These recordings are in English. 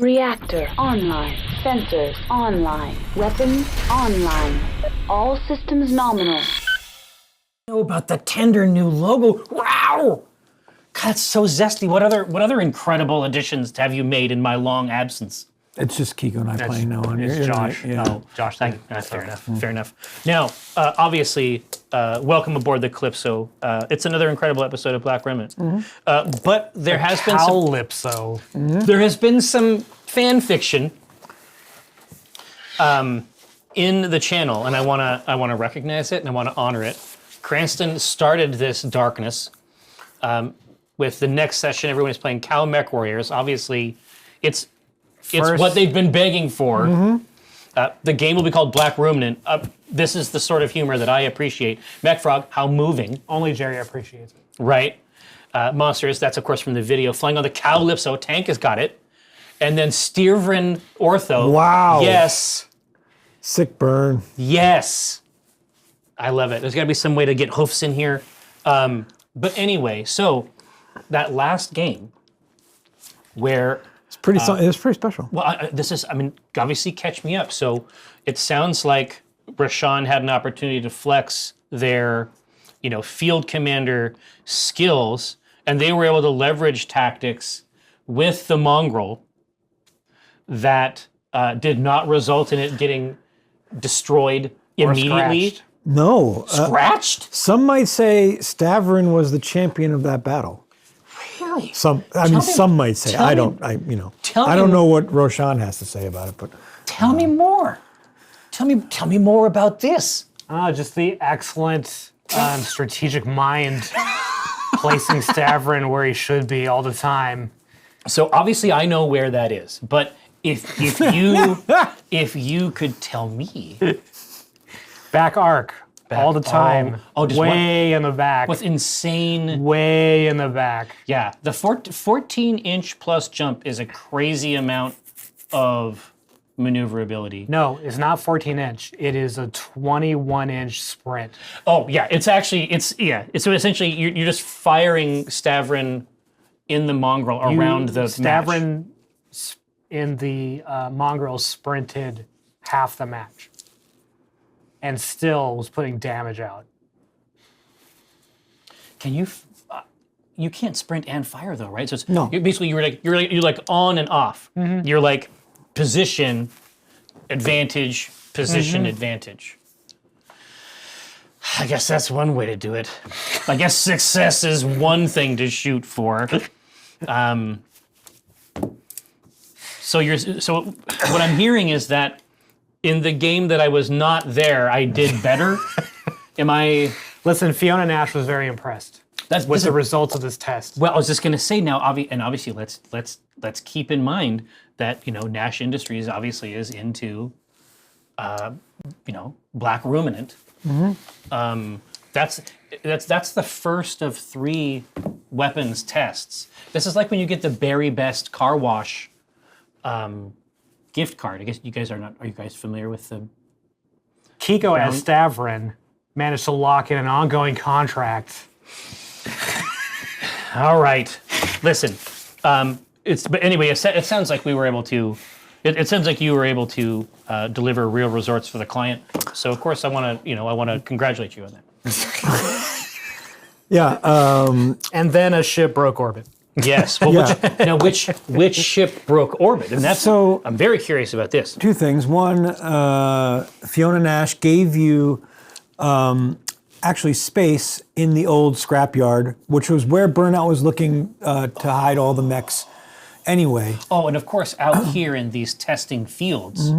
Reactor online. Sensors online. Weapons online. All systems nominal. Know about the tender new logo. Wow! God, it's so zesty. What other incredible additions have you made in my long absence? It's just Kiko and I playing now on It's your Josh. internet, yeah. Oh, Josh, fair enough. Fair enough. Now, obviously, welcome aboard the Calypso. It's another incredible episode of Black Remnant. But there has been some. Calypso. There has been some fan fiction in the channel, and I wanna recognize it and I wanna honor it. Cranston started this darkness with the next session. Everyone is playing Cow Mech Warriors. Obviously, it's what they've been begging for. The game will be called Black Remnant. This is the sort of humor that I appreciate. Mech Frog, how moving. Only Jerry appreciates it. Right. Monsters, that's of course from the video. Flying on the Calypso, Tank has got it. And then Steervrin Ortho. Wow. Yes. Sick burn. Yes. I love it. There's got to be some way to get hoofs in here. But anyway, so that last game where It's pretty. It was pretty special. well, obviously catch me up. So it sounds like Rashawn had an opportunity to flex their, field commander skills, and they were able to leverage tactics with the mongrel that did not result in it getting destroyed immediately. Scratched. No. Scratched? Some might say Stavrin was the champion of that battle. Really? Some might say. I don't know what Roshan has to say about it, but Tell me more. Tell me more about this. Just the excellent strategic mind placing Stavrin where he should be all the time. So obviously I know where that is, but if you could tell me. Back arc. All the time. Oh, just way in the back. With insane. Way in the back. Yeah, the 14-inch plus jump is a crazy amount of maneuverability. No, it's not 14-inch. It is a 21-inch sprint. Oh yeah, it's so essentially you're just firing Stavrin in the mongrel around the Stavrin match. in the mongrel sprinted half the match. And still was putting damage out. Can you? You can't sprint and fire though, right? So it's No. You're like on and off. Mm-hmm. You're like position advantage, position Mm-hmm. advantage. I guess that's one way to do it. I guess success is one thing to shoot for. So what I'm hearing is that in the game that I was not there, I did better. Am I? Listen, Fiona Nash was very impressed with the results of this test. Well, I was just going to say now, obviously, let's keep in mind that Nash Industries obviously is into, Black Remnant. Mm-hmm. That's the first of 3 weapons tests. This is like when you get the Berry Best car wash. Gift card. I guess you guys are you guys familiar with the Kiko as Stavrin managed to lock in an ongoing contract. All right. Listen. But anyway, it sounds like we were able to it sounds like you were able to deliver real resorts for the client. So of course I want to congratulate you on that. yeah. And then a ship broke orbit. Yes. Well, Yeah. which ship broke orbit? And that's So- I'm very curious about this. 2 things. One, Fiona Nash gave you actually space in the old scrapyard, which was where Burnout was looking to hide all the mechs anyway. Oh, and of course, out here in these testing fields,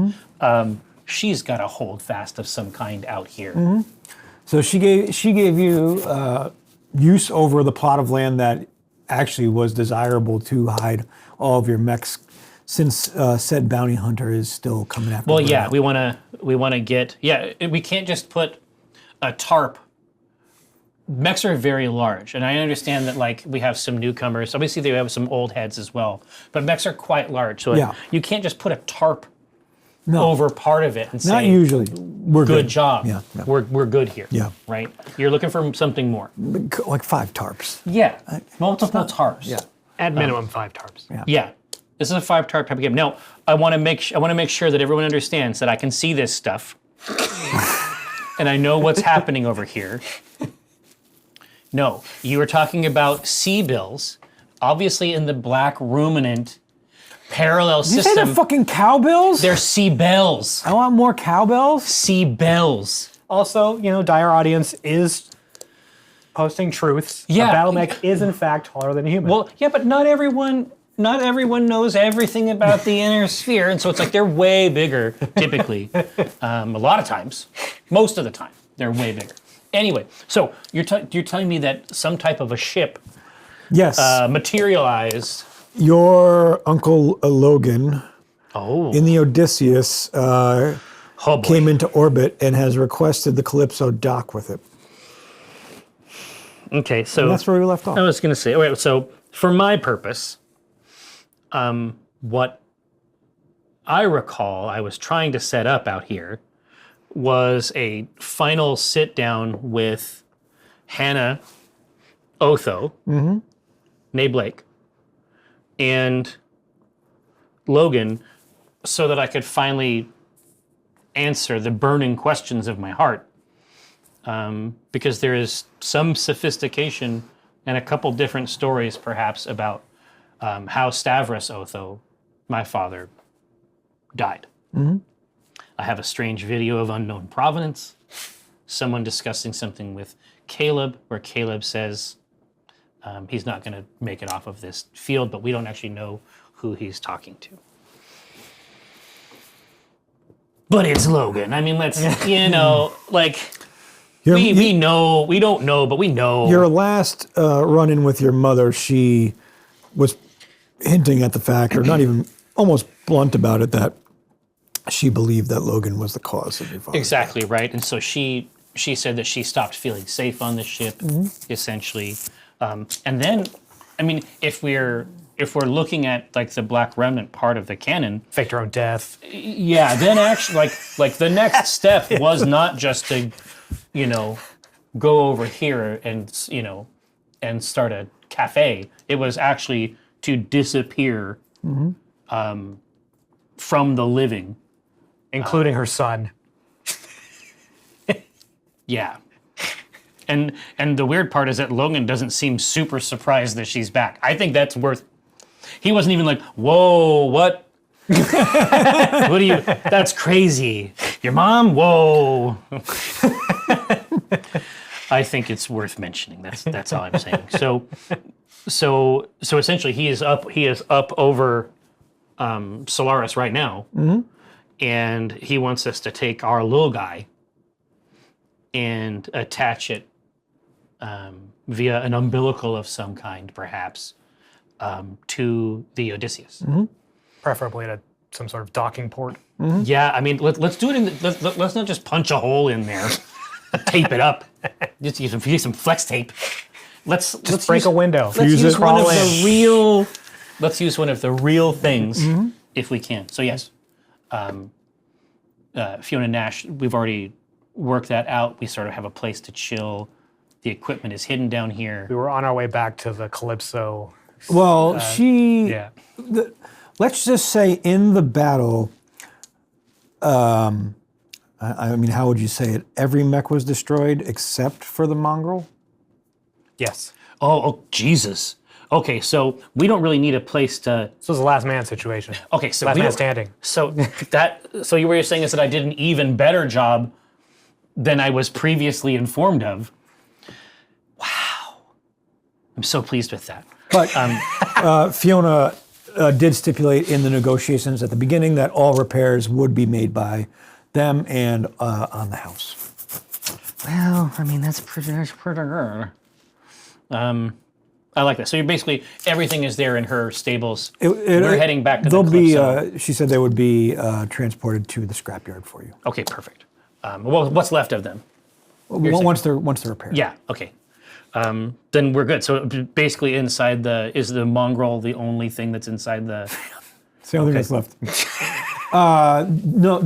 she's got a hold fast of some kind out here. So she gave you use over the plot of land that actually was desirable to hide all of your mechs, since said bounty hunter is still coming after. Well, Burnout. yeah, we want to get we can't just put a tarp. Mechs are very large, and I understand that we have some newcomers. Obviously, they have some old heads as well, but mechs are quite large, so you can't just put a tarp over part of it and say, not usually. We're good job. Yeah, We're good here. Yeah. Right? You're looking for something more. like 5 tarps. Yeah. Multiple tarps. Yeah. At minimum 5 tarps. Yeah. This is a 5-type game. Now, I want to make sure that everyone understands that I can see this stuff, and I know what's happening over here. No, you were talking about sea bills, obviously in the black ruminant parallel Did you system. say they're fucking cowbells? They're sea bells. I want more cowbells. Sea bells. Also, dire audience is posting truths. Yeah. A battle mech is in fact taller than a human. Well, yeah, but not everyone knows everything about the inner sphere, and so it's like they're way bigger typically. A lot of times, most of the time, they're way bigger. Anyway, so you're telling me that some type of a ship Yes. materialized. Your uncle Logan Oh, in the Odysseus oh boy. came into orbit and has requested the Calypso dock with it. Okay, so And that's where we left off. I was going to say. Okay, so for my purpose, what I recall I was trying to set up out here was a final sit down with Hannah Otho, Nay Blake, and Logan, so that I could finally answer the burning questions of my heart. Because there is some sophistication and a couple different stories, perhaps, about how Stavros Otho, my father, died. I have a strange video of unknown provenance, someone discussing something with Caleb, where Caleb says he's not going to make it off of this field, but we don't actually know who he's talking to. But it's Logan. I mean, let's, like... We know, we don't know, but we know. Your last run-in with your mother, she was hinting at the fact, or not even, almost blunt about it, that she believed that Logan was the cause of your father. Exactly, right. And so she said that she stopped feeling safe on the ship, essentially. And then, I mean, if we're looking at like the Black Remnant part of the canon, faked her own death. yeah, then actually, like the next step was not just to, go over here and start a cafe. It was actually to disappear from the living, Including her son. Yeah. And the weird part is that Logan doesn't seem super surprised that she's back. I think that's worth. He wasn't even like, "Whoa, what? What do you? That's crazy. Your mom? Whoa." I think it's worth mentioning. That's all I'm saying. So essentially, he is up over Solaris right now, and he wants us to take our little guy and attach it via an umbilical of some kind, perhaps, to the Odysseus. Preferably at some sort of docking port. Yeah, I mean, let's do it. Let's not just punch a hole in there, tape it up. Just use some flex tape. Let's Break a window. Let's Fuse use it. one of Crawl in. the real. Let's use one of the real things if we can. So yes, Fiona Nash. We've already worked that out. We sort of have a place to chill. The equipment is hidden down here. We were on our way back to the Calypso. Well, Yeah. let's just say in the battle, I mean, how would you say it? Every mech was destroyed except for the mongrel? Yes. Oh, Jesus. Okay, so we don't really need a place to. This was a last man situation. Okay, so Last we man don't- standing. So what you're saying is that I did an even better job than I was previously informed of. Wow, I'm so pleased with that. But Fiona did stipulate in the negotiations at the beginning that all repairs would be made by them and on the house. Well, I mean that's pretty good. I like that. So you're basically everything is there in her stables. We're heading back to the Calypso. She said they would be transported to the scrapyard for you. Okay, perfect. Well, what's left of them? Once they're repaired. Yeah. Okay. Then we're good. So basically, inside is the mongrel the only thing that's inside the? It's the only thing that's left. No,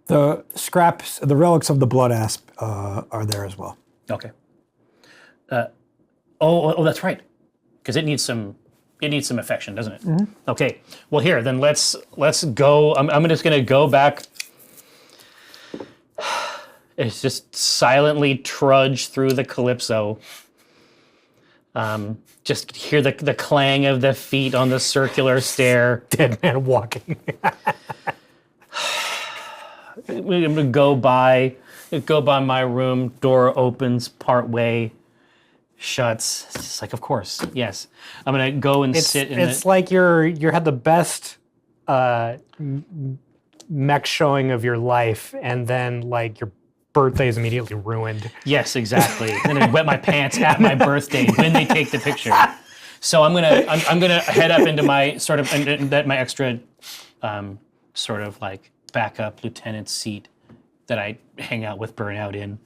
the scraps, the relics of the blood asp are there as well. Okay. Oh, that's right. Because it needs some it needs some affection, doesn't it? Okay. Well, here then let's go. I'm just gonna go back. It's just silently trudge through the Calypso. Just hear the clang of the feet on the circular stair. Dead man walking. I'm gonna go by my room. Door opens part way, shuts. It's just like, of course, yes. I'm gonna go and sit in It's like you had the best mech showing of your life, and then like your birthday is immediately ruined. Yes, exactly. And I wet my pants at my birthday when they take the picture. So I'm gonna head up into my sort of my extra sort of like backup lieutenant seat that I hang out with Burnout in,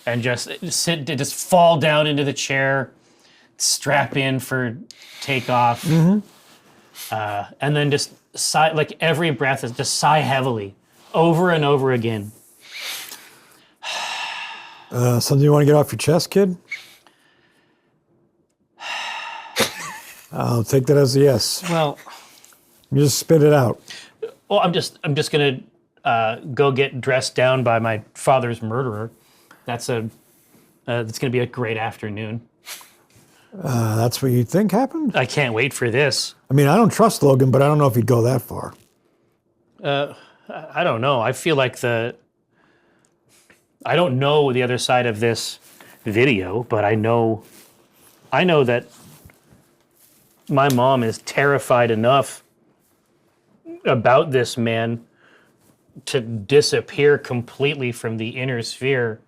and just fall down into the chair, strap in for takeoff, and then just sigh, like every breath is just sigh heavily, over and over again. Something you want to get off your chest, kid? I'll take that as a yes. Well, You just spit it out. well, I'm just gonna go get dressed down by my father's murderer. That's gonna be a great afternoon. That's what you think happened? I can't wait for this. I mean, I don't trust Logan, but I don't know if he'd go that far. I don't know. I feel like I don't know the other side of this video, but I know that my mom is terrified enough about this man to disappear completely from the inner sphere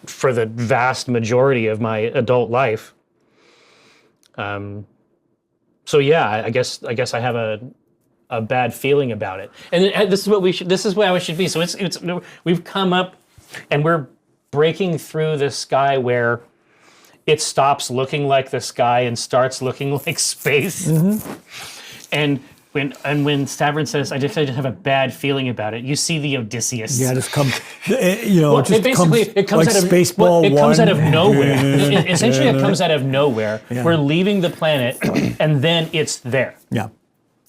for the vast majority of my adult life. So yeah, I guess I have a bad feeling about it, and this is what we should. This is how it should be. So it's we've come up, and we're breaking through the sky where it stops looking like the sky and starts looking like space. And when Stavron says, I just have a bad feeling about it, you see the Odysseus. Yeah, just come, it just it comes like out of Spaceball it comes out of 1. nowhere. Essentially, it comes out of nowhere. Yeah. We're leaving the planet, and then it's there. Yeah.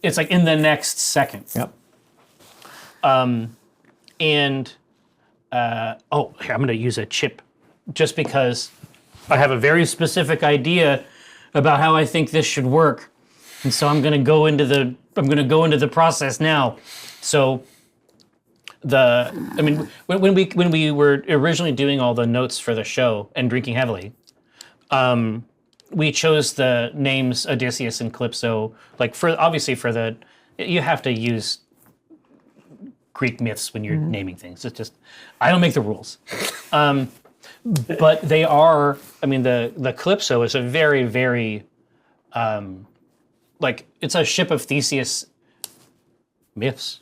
It's like in the next second. Yep. And here, I'm going to use a chip, just because I have a very specific idea about how I think this should work, and so I'm going to go into the process now. So when we were originally doing all the notes for the show and drinking heavily, we chose the names Odysseus and Calypso, like you have to use Greek myths when you're naming things. It's just, I don't make the rules. But they are, the Calypso is a very, very, it's a ship of Theseus myths.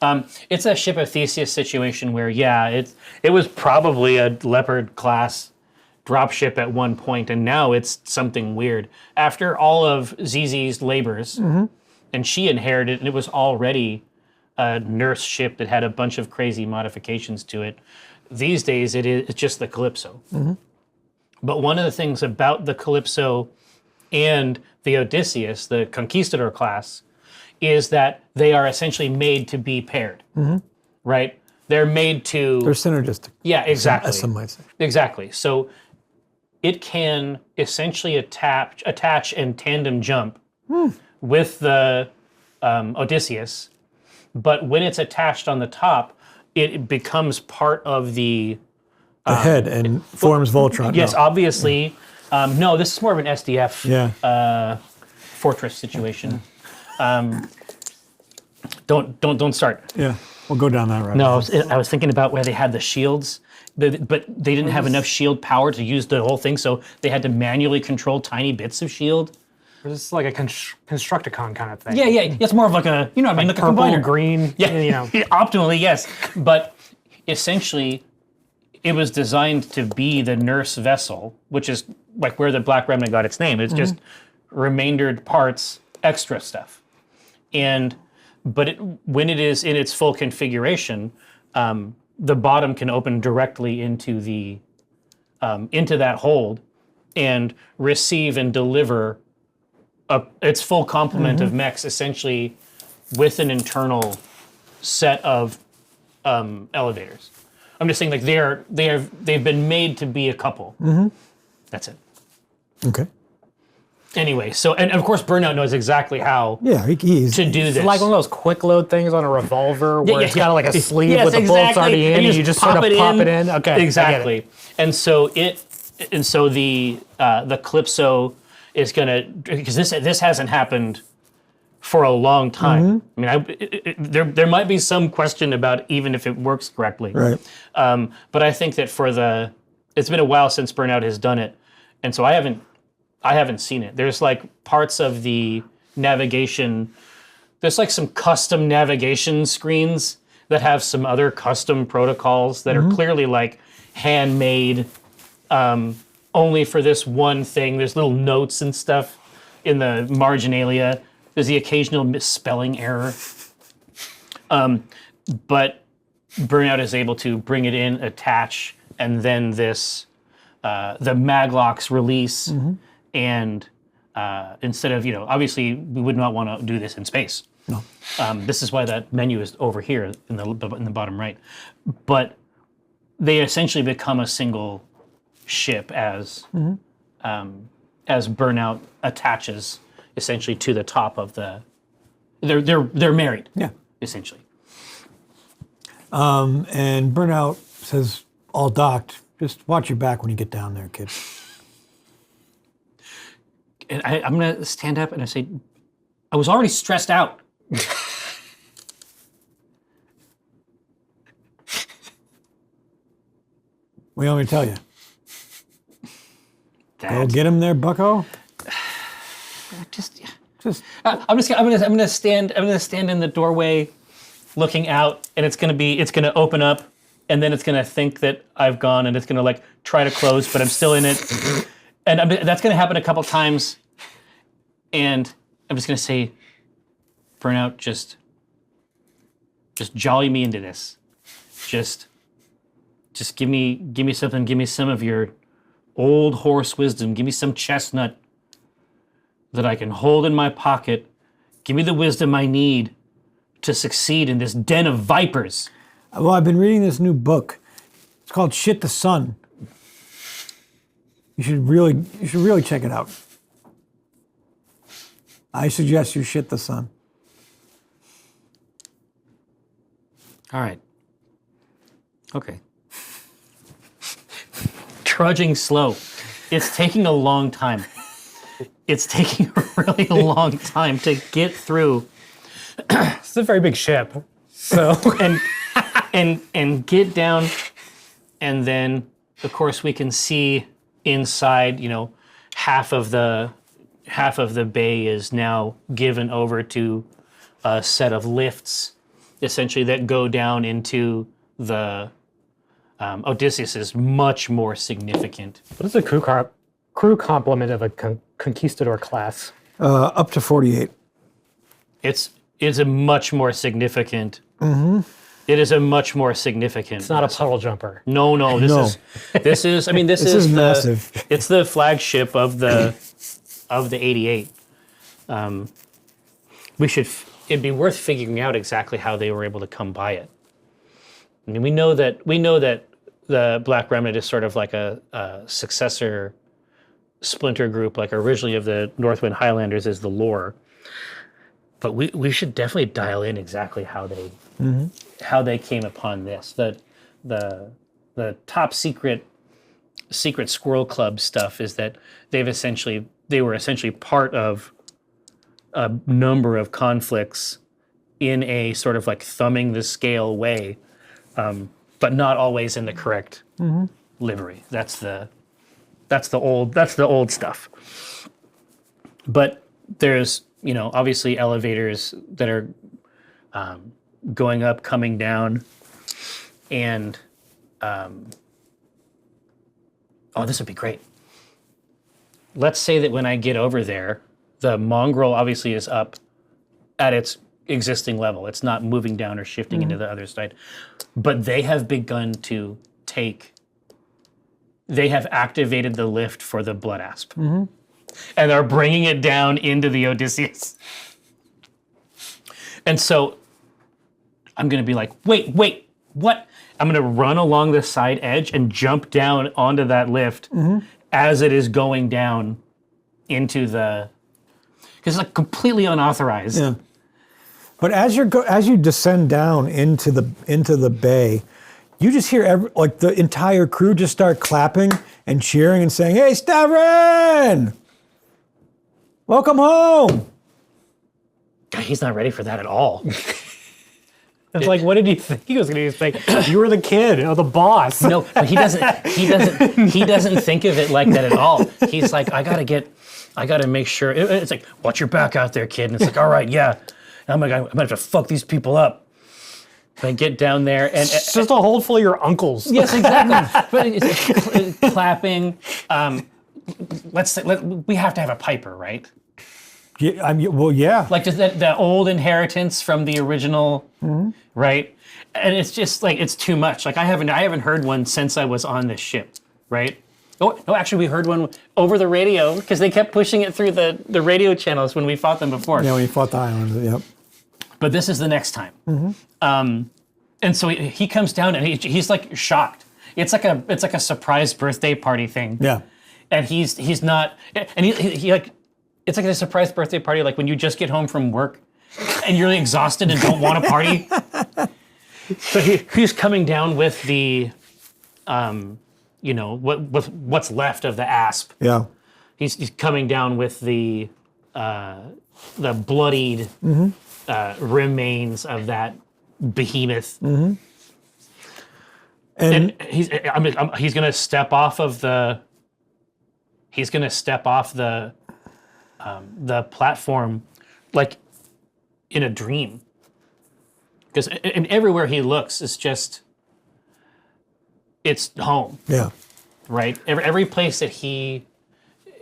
It's a ship of Theseus situation where, it was probably a Leopard class dropship at one point, and now it's something weird. After all of ZZ's labors, and she inherited, and it was already a nurse ship that had a bunch of crazy modifications to it. These days, it's just the Calypso. But one of the things about the Calypso and the Odysseus, the Conquistador class, is that they are essentially made to be paired, right? They're made to... They're synergistic. Yeah, exactly. As some might say. Exactly. So it can essentially attach and tandem jump with the Odysseus, but when it's attached on the top, it becomes part of the head and forms Voltron. Yes, No. obviously. No, this is more of an SDF fortress situation. Don't start. Yeah, we'll go down that road. No, I was thinking about where they had the shields, but they didn't have enough shield power to use the whole thing, so they had to manually control tiny bits of shield. It's like a Constructicon kind of thing. Yeah. It's more of like a, like a purple, combiner. green. Yeah, optimally, yes. But essentially, it was designed to be the nurse vessel, which is like where the Black Remnant got its name. It's just remaindered parts, extra stuff. But when it is in its full configuration, the bottom can open directly into into that hold and receive and deliver its full complement of mechs, essentially with an internal set of elevators. I'm just saying, like they've been made to be a couple. That's it. Okay. Anyway, so and of course Burnout knows exactly how he's to do this. It's like one of those quick load things on a revolver where it's got like a sleeve Yes, with the bolts exactly. already in, and you just sort of pop it in. Okay, exactly. And so the Calypso is gonna, because this hasn't happened for a long time. I mean, there might be some question about even if it works correctly. right. But I think that it's been a while since Burnout has done it, and so I haven't seen it. There's like parts of the navigation. There's like some custom navigation screens that have some other custom protocols that are clearly like handmade only for this one thing. There's little notes and stuff in the marginalia. There's the occasional misspelling error. But Burnout is able to bring it in, attach, and then the Maglocks release. And instead of, obviously we would not want to do this in space. No. This is why that menu is over here in the bottom right. But they essentially become a single ship as Burnout attaches essentially to the top of the. They're married. Yeah. Essentially. And Burnout says, all docked. Just watch your back when you get down there, kid. And I'm going to stand up and I say, I was already stressed out. What do you want me to tell you? Go That- get him there, bucko. Just. Just I'm gonna stand in the doorway, looking out, and it's gonna open up, and then it's gonna think that I've gone, and it's gonna like try to close, but I'm still in it, and that's gonna happen a couple times, and I'm just gonna say, Burnout, just jolly me into this, just give me something, give me some of your old horse wisdom, give me some chestnut that I can hold in my pocket. Give me the wisdom I need to succeed in this den of vipers. well, I've been reading this new book. It's called Shit the Sun. You should really check it out. I suggest you shit the sun. All right. Okay. Trudging slow. It's taking a long time. It's taking a really long time to get through It's a very big ship, so and get down, and then of course we can see inside. Half of the bay is now given over to a set of lifts, essentially that go down into the. Odysseus is much more significant. what is the crew complement of a conquistador class? Up to 48. It's a much more significant. It is a much more significant. It's not a puddle jumper. No. This is. I mean, this This is the, massive. It's the flagship of the 88. It'd be worth figuring out exactly how they were able to come by it. I mean, we know that the Black Remnant is sort of like a successor splinter group, like originally of the Northwind Highlanders is the lore. But we should definitely dial in exactly how they came upon this. The top secret Squirrel Club stuff is that they were essentially part of a number of conflicts in a sort of like thumbing the scale way, but not always in the correct livery. That's the old stuff. But there's obviously elevators that are going up, coming down, and this would be great. Let's say that when I get over there, the mongrel obviously is up at its existing level. It's not moving down or shifting into the other side. But they have begun to they have activated the lift for the blood asp. and are bringing it down into the Odysseus. And so I'm going to be like, wait, what? I'm going to run along the side edge and jump down onto that lift as it is going down into the... Because it's like completely unauthorized. Yeah. But as you descend down into the bay, you just hear the entire crew just start clapping and cheering and saying, "Hey, Stavron! Welcome home!" God, he's not ready for that at all. It's like, what did he think he was going to say? You were the kid or the boss. No, but he doesn't think of it like that at all. He's like, I gotta make sure. It's like, watch your back out there, kid. And it's like, all right, yeah. I'm gonna have to fuck these people up. I get down there and It's just a hold full of your uncles. yes, exactly. But it's clapping. We have to have a piper, right? Yeah, well, yeah. Like just the old inheritance from the original, right? And it's just like it's too much. Like I haven't heard one since I was on this ship, right? Oh no, actually we heard one over the radio because they kept pushing it through the radio channels when we fought them before. Yeah, when you fought the islands, yep. But this is the next time. And so he comes down and he's like shocked. It's like a surprise birthday party thing. Yeah. And he's not, and he like, it's like a surprise birthday party, like when you just get home from work and you're really exhausted and don't want to party. So he's coming down with the, with what's left of the asp. Yeah. He's coming down with the bloodied remains of that behemoth. And he's gonna step off of the. He's gonna step off the platform, like in a dream. Because everywhere he looks, it's home. Yeah. Right. Every place that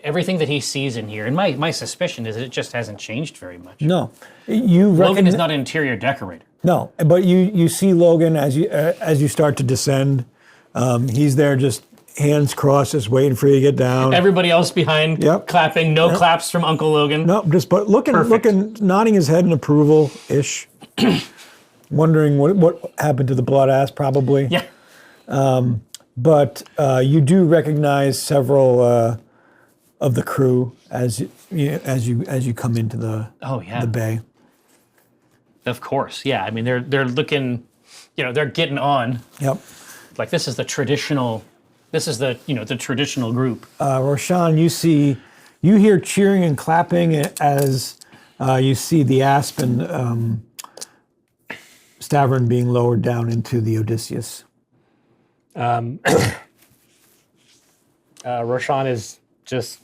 everything that he sees in here, and my suspicion is that it just hasn't changed very much. No, Logan is not an interior decorator. No, but you see Logan as you start to descend. He's there, just hands crossed, just waiting for you to get down. Everybody else behind, clapping. No claps from Uncle Logan. No, just but looking, nodding his head in approval ish, wondering what happened to the blood ass, probably. Yeah. But you do recognize several of the crew as you come into the bay. Of course, yeah. I mean, they're looking, they're getting on. Yep. Like this is the traditional group. Roshan, you hear cheering and clapping as you see the asp and Stavron being lowered down into the Odysseus. Roshan is just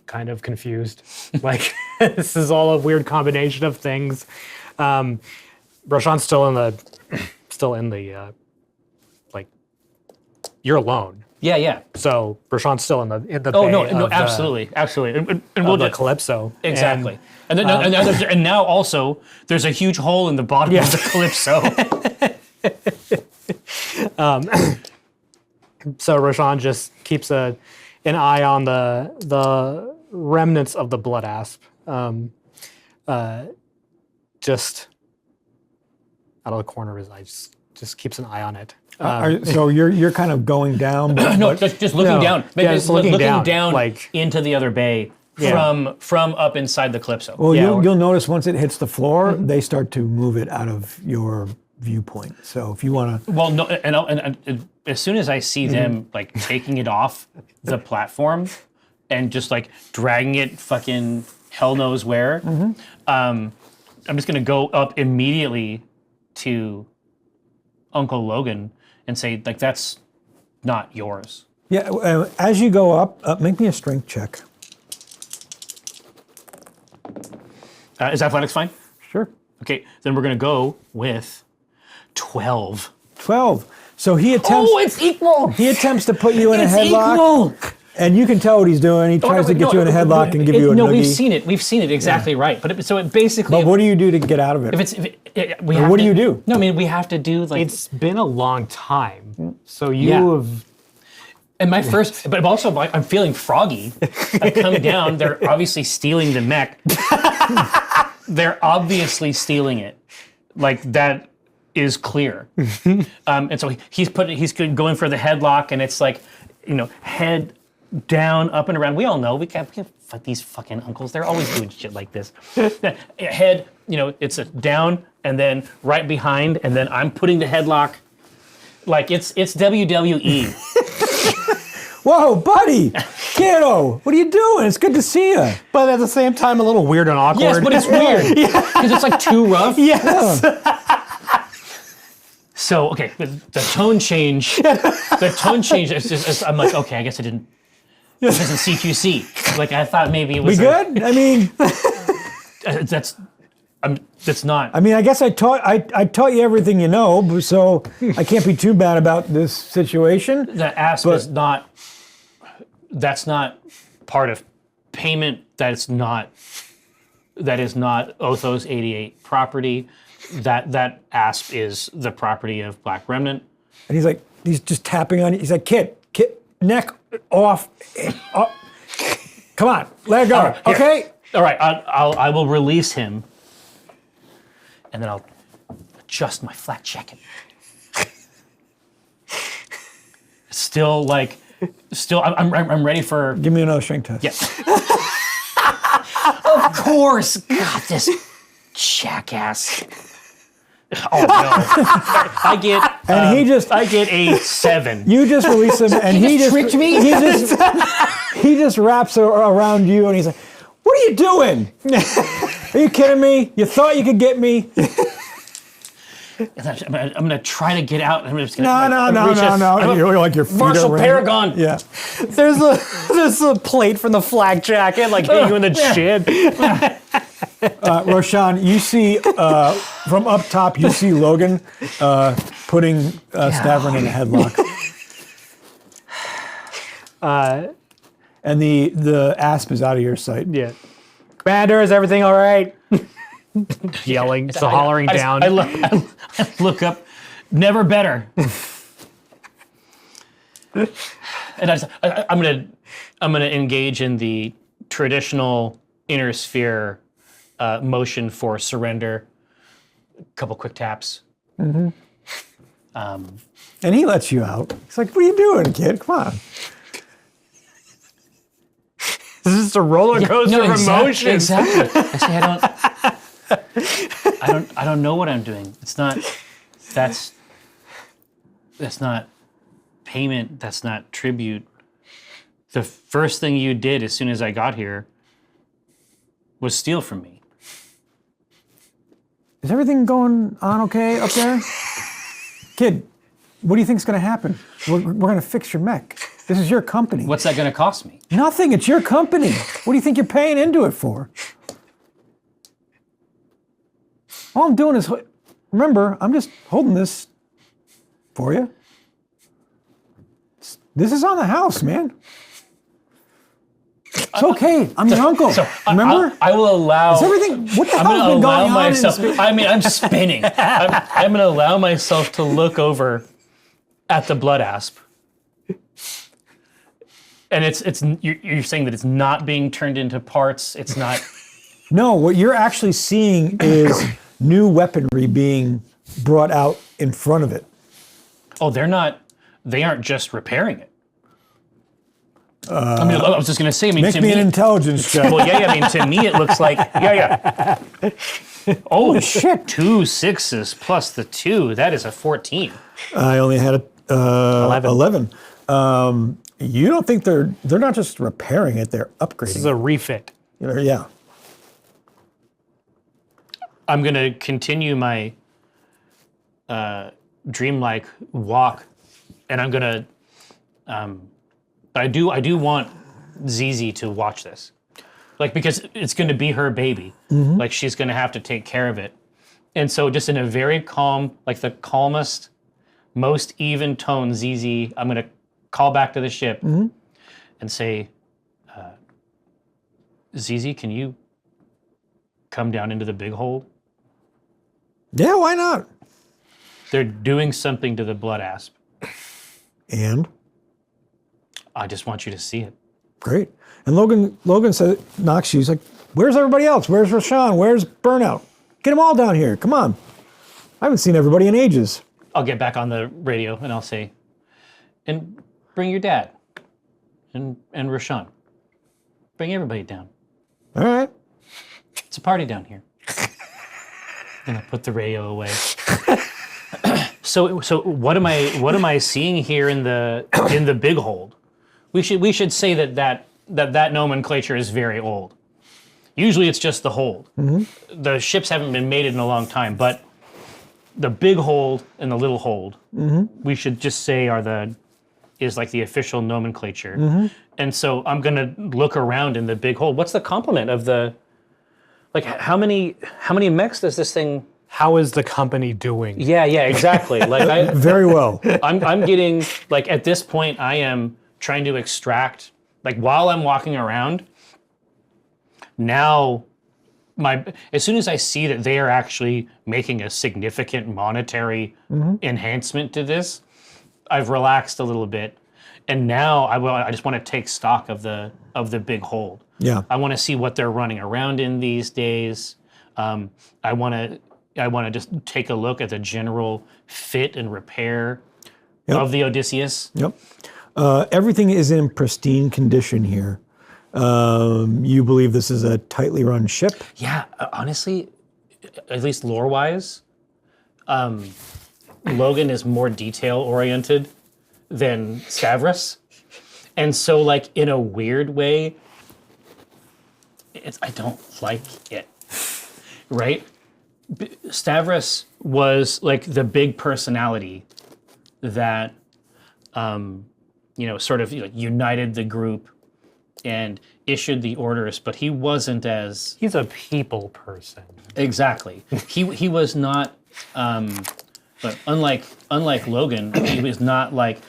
kind of confused. Like, this is all a weird combination of things. Roshan's still in the like, you're alone. Yeah. So Roshan's still in the Oh bay no, of absolutely, and we'll the Calypso. Exactly. And now also there's a huge hole in the bottom of the Calypso. So Roshan just keeps an eye on the remnants of the blood asp. Just out of the corner of his eye, just keeps an eye on it. So you're kind of going down. Just looking down. Just looking down like into the other bay from up inside the Calypso. Well, you'll notice once it hits the floor, they start to move it out of your viewpoint. So if you want to, well, no, and as soon as I see them like taking it off the platform and just like dragging it fucking hell knows where, I'm just gonna go up immediately to Uncle Logan and say, like, that's not yours. Yeah, as you go up, make me a strength check. Is athletics fine? Sure. Okay, then we're gonna go with 12. 12. So he attempts. Oh, it's equal. He attempts to put you in a headlock. Equal. And you can tell what he's doing. He tries to get you in a headlock and give you a no, noogie. we've seen it exactly right. But it basically. But what do you do to get out of it? What do you do? No, I mean we have to do like. It's been a long time, so you have. And my first, but also I'm feeling froggy. I come down. They're obviously stealing the mech. They're obviously stealing it. Like that is clear. And so he's going for the headlock, and it's like, head down, up and around. We all know we can't fight these fucking uncles. They're always doing shit like this. Head, it's a down, and then right behind, and then I'm putting the headlock. Like it's WWE. Whoa, buddy, kiddo, what are you doing? It's good to see you. But at the same time, a little weird and awkward. Yes, but it's weird because it's like too rough. Yes. So okay, the tone change. The tone change. I'm like, okay, I guess I didn't. This isn't CQC. Like I thought maybe it was. We good? I mean, that's not. I mean, I guess I taught you everything you know, so I can't be too bad about this situation. The asp is not. That's not part of payment. That is not Otho's 88 property. That asp is the property of Black Remnant. And he's just tapping on you. He's like, kid, neck off. Come on, let it go. Right, okay. All right, I will release him, and then I'll adjust my flak jacket. I'm ready for. Give me another strength test. Yes. Of course. God, this jackass. Oh no! I get a 7. You just release him, and he just tricked me. He just wraps around you, and he's like, "What are you doing? Are you kidding me? You thought you could get me?" I'm gonna try to get out. I'm just gonna no. You're like your feet Marshall are Paragon. Yeah. There's a plate from the flak jacket, like hitting you in the chin. Roshan, you see from up top, you see Logan putting Stavron in a headlock. And the asp is out of your sight. Yeah. Commander, is everything all right? Yelling, hollering down. I look up. Never better. And I'm gonna engage in the traditional inner sphere motion for surrender. A couple quick taps. Mm-hmm. And he lets you out. He's like, "What are you doing, kid? Come on." This is a roller coaster of emotions. Exactly. I don't know what I'm doing. It's not. That's not payment. That's not tribute. The first thing you did as soon as I got here was steal from me. Is everything going on okay up there? Kid, what do you think's going to happen? We're going to fix your mech. This is your company. What's that going to cost me? Nothing. It's your company. What do you think you're paying into it for? All I'm doing is, remember, I'm just holding this for you. This is on the house, man. It's okay. I'm your uncle. So remember? I will allow. Is everything? What the I'm hell's gonna been allow going on? myself. I'm spinning. I'm going to allow myself to look over at the blood asp. And you're saying that it's not being turned into parts. It's not. No, what you're actually seeing is new weaponry being brought out in front of it. Oh, they aren't just repairing it. I was just going to say, Make to me an intelligence check. Well, to me it looks like, Oh, shit. 2 6s plus the 2, that is a 14. I only had 11. You don't think they're not just repairing it, they're upgrading This is a refit. it. Yeah. I'm going to continue my dreamlike walk, and I'm going to, but I do want Zizi to watch this. Like, because it's going to be her baby. Mm-hmm. Like, she's going to have to take care of it. And so just in a very calm, like the calmest, most even tone, Zizi, I'm going to call back to the ship and say, Zizi, can you come down into the big hole? Yeah, why not? They're doing something to the blood asp. And? I just want you to see it. Great. And Logan said, knocks you. He's like, where's everybody else? Where's Rashawn? Where's Burnout? Get them all down here. Come on. I haven't seen everybody in ages. I'll get back on the radio and I'll say, and bring your dad and Rashawn. Bring everybody down. All right. It's a party down here. And I put the radio away. So what am I seeing here in the big hold? We should say that nomenclature is very old. Usually it's just the hold. Mm-hmm. The ships haven't been mated in a long time, but the big hold and the little hold, we should just say is like the official nomenclature. Mm-hmm. And so I'm gonna look around in the big hold. What's the complement of the, like how many mechs does this thing? How is the company doing? Yeah, exactly. Like very well. I'm getting, like at this point I am trying to extract, like while I'm walking around, now as soon as I see that they are actually making a significant monetary enhancement to this, I've relaxed a little bit. And now I just want to take stock of the big hold. Yeah. I want to see what they're running around in these days. I want to just take a look at the general fit and repair of the Odysseus. Yep. Everything is in pristine condition here. You believe this is a tightly run ship? Yeah, honestly, at least lore-wise, Logan is more detail-oriented than Stavros. And so, like, in a weird way, I don't like it, right? Stavros was, like, the big personality that, sort of united the group and issued the orders, but he wasn't as... He's a people person. Exactly. He was not, but unlike Logan, he was not like,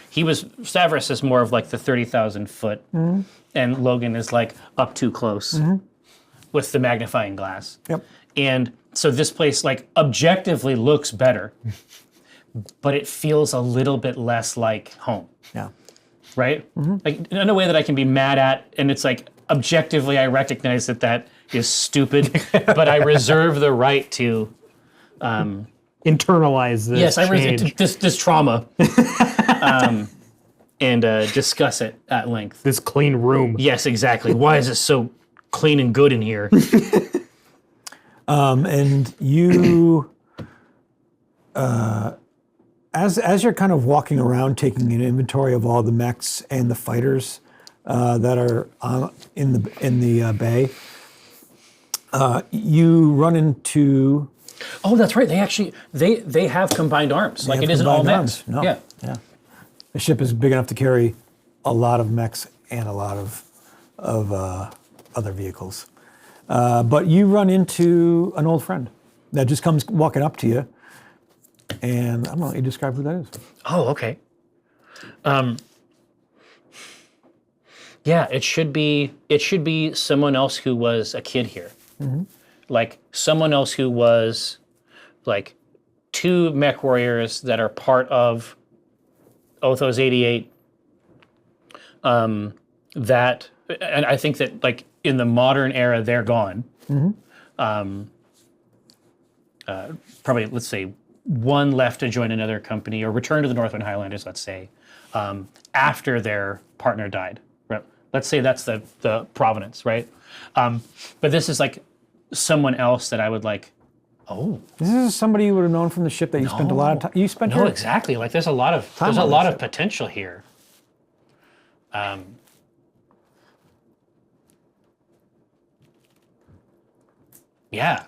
Stavros is more of like the 30,000 foot, and Logan is like up too close with the magnifying glass. Yep. And so this place like objectively looks better, but it feels a little bit less like home. Yeah. Right? Like in a way that I can be mad at, and it's like objectively I recognize that is stupid, but I reserve the right to internalize this. Yes, I reserve this trauma and discuss it at length. This clean room. Yes, exactly. Why is it so clean and good in here? And you, as you're kind of walking around, taking an inventory of all the mechs and the fighters that are in the bay, you run into. Oh, that's right. They actually they have combined arms. Like it isn't all mechs. No. Yeah. The ship is big enough to carry a lot of mechs and a lot of other vehicles. But you run into an old friend that just comes walking up to you, and I'm gonna let you describe who that is. Oh, okay. Yeah, it should be someone else who was a kid here. Like someone else who was like two mech warriors that are part of Othos 88. And I think that like in the modern era, they're gone. Probably, let's say, one left to join another company or return to the Northwind Highlanders, let's say, after their partner died. Right? Let's say that's the provenance, right? But this is like someone else that I would like, This is somebody you would have known from the ship that you spent a lot of time. You spent here? No, exactly. Like there's a lot of potential here. Yeah,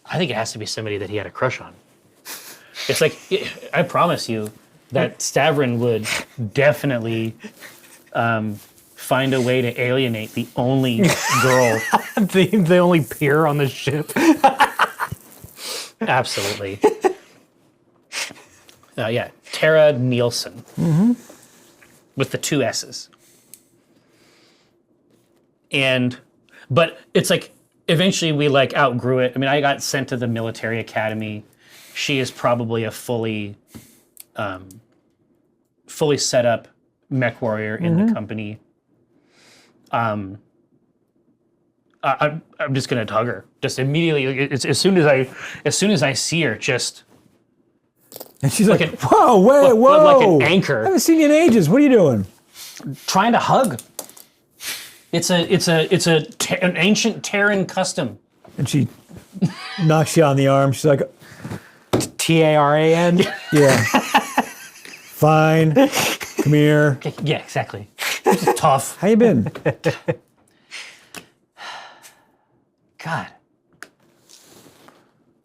I think it has to be somebody that he had a crush on. It's like I promise you that Stavrin would definitely find a way to alienate the only girl, the only peer on the ship. Absolutely. Yeah, Tara Nielsen. With the two S's. But it's like, eventually we like outgrew it. I mean, I got sent to the military academy. She is probably a fully set up mech warrior in the company. I'm just gonna hug her. Just immediately, as soon as I see her, just And she's like, an- whoa, wait, whoa. like an anchor. I haven't seen you in ages. What are you doing? trying to hug. It's an ancient Terran custom. And she knocks you on the arm. She's like, TARAN. yeah. Fine. Come here. Yeah, exactly. It's tough. How you been? God.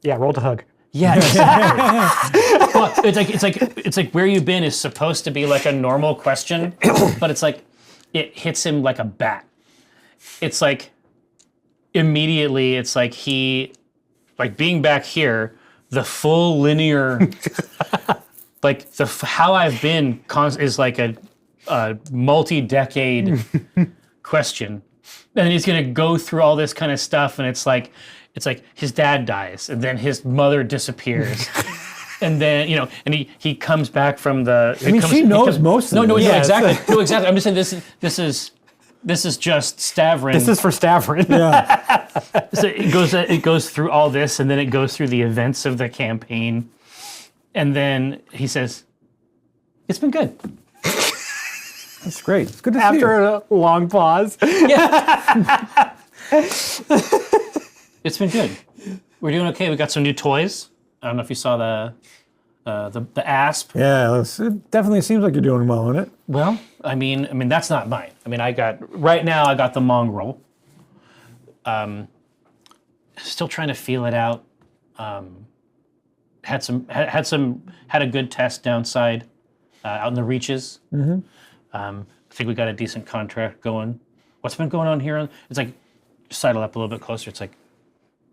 Yeah, roll to hug. Yeah, exactly. Well, it's like where you been is supposed to be like a normal question, but it's like it hits him like a bat. It's like immediately it's like he like being back here, the full linear like how I've been is like a multi-decade question. And he's gonna go through all this kind of stuff, and it's like his dad dies, and then his mother disappears, and then and he comes back from the. I mean, she knows most of No, this. yeah, exactly. No, exactly. I'm just saying this is just Stavrin. This is for Stavrin. Yeah. So it goes through all this, and then it goes through the events of the campaign, and then he says, "It's been good." That's great. It's good to see After you. a long pause. It's been good. We're doing okay. We got some new toys. I don't know if you saw the asp. Yeah, it definitely seems like you're doing well in it. Well, I mean that's not mine. I mean, I got the mongrel. Still trying to feel it out. Had a good test downside out in the reaches. Mm-hmm. I think we got a decent contract going. What's been going on here? It's like sidle up a little bit closer. It's like,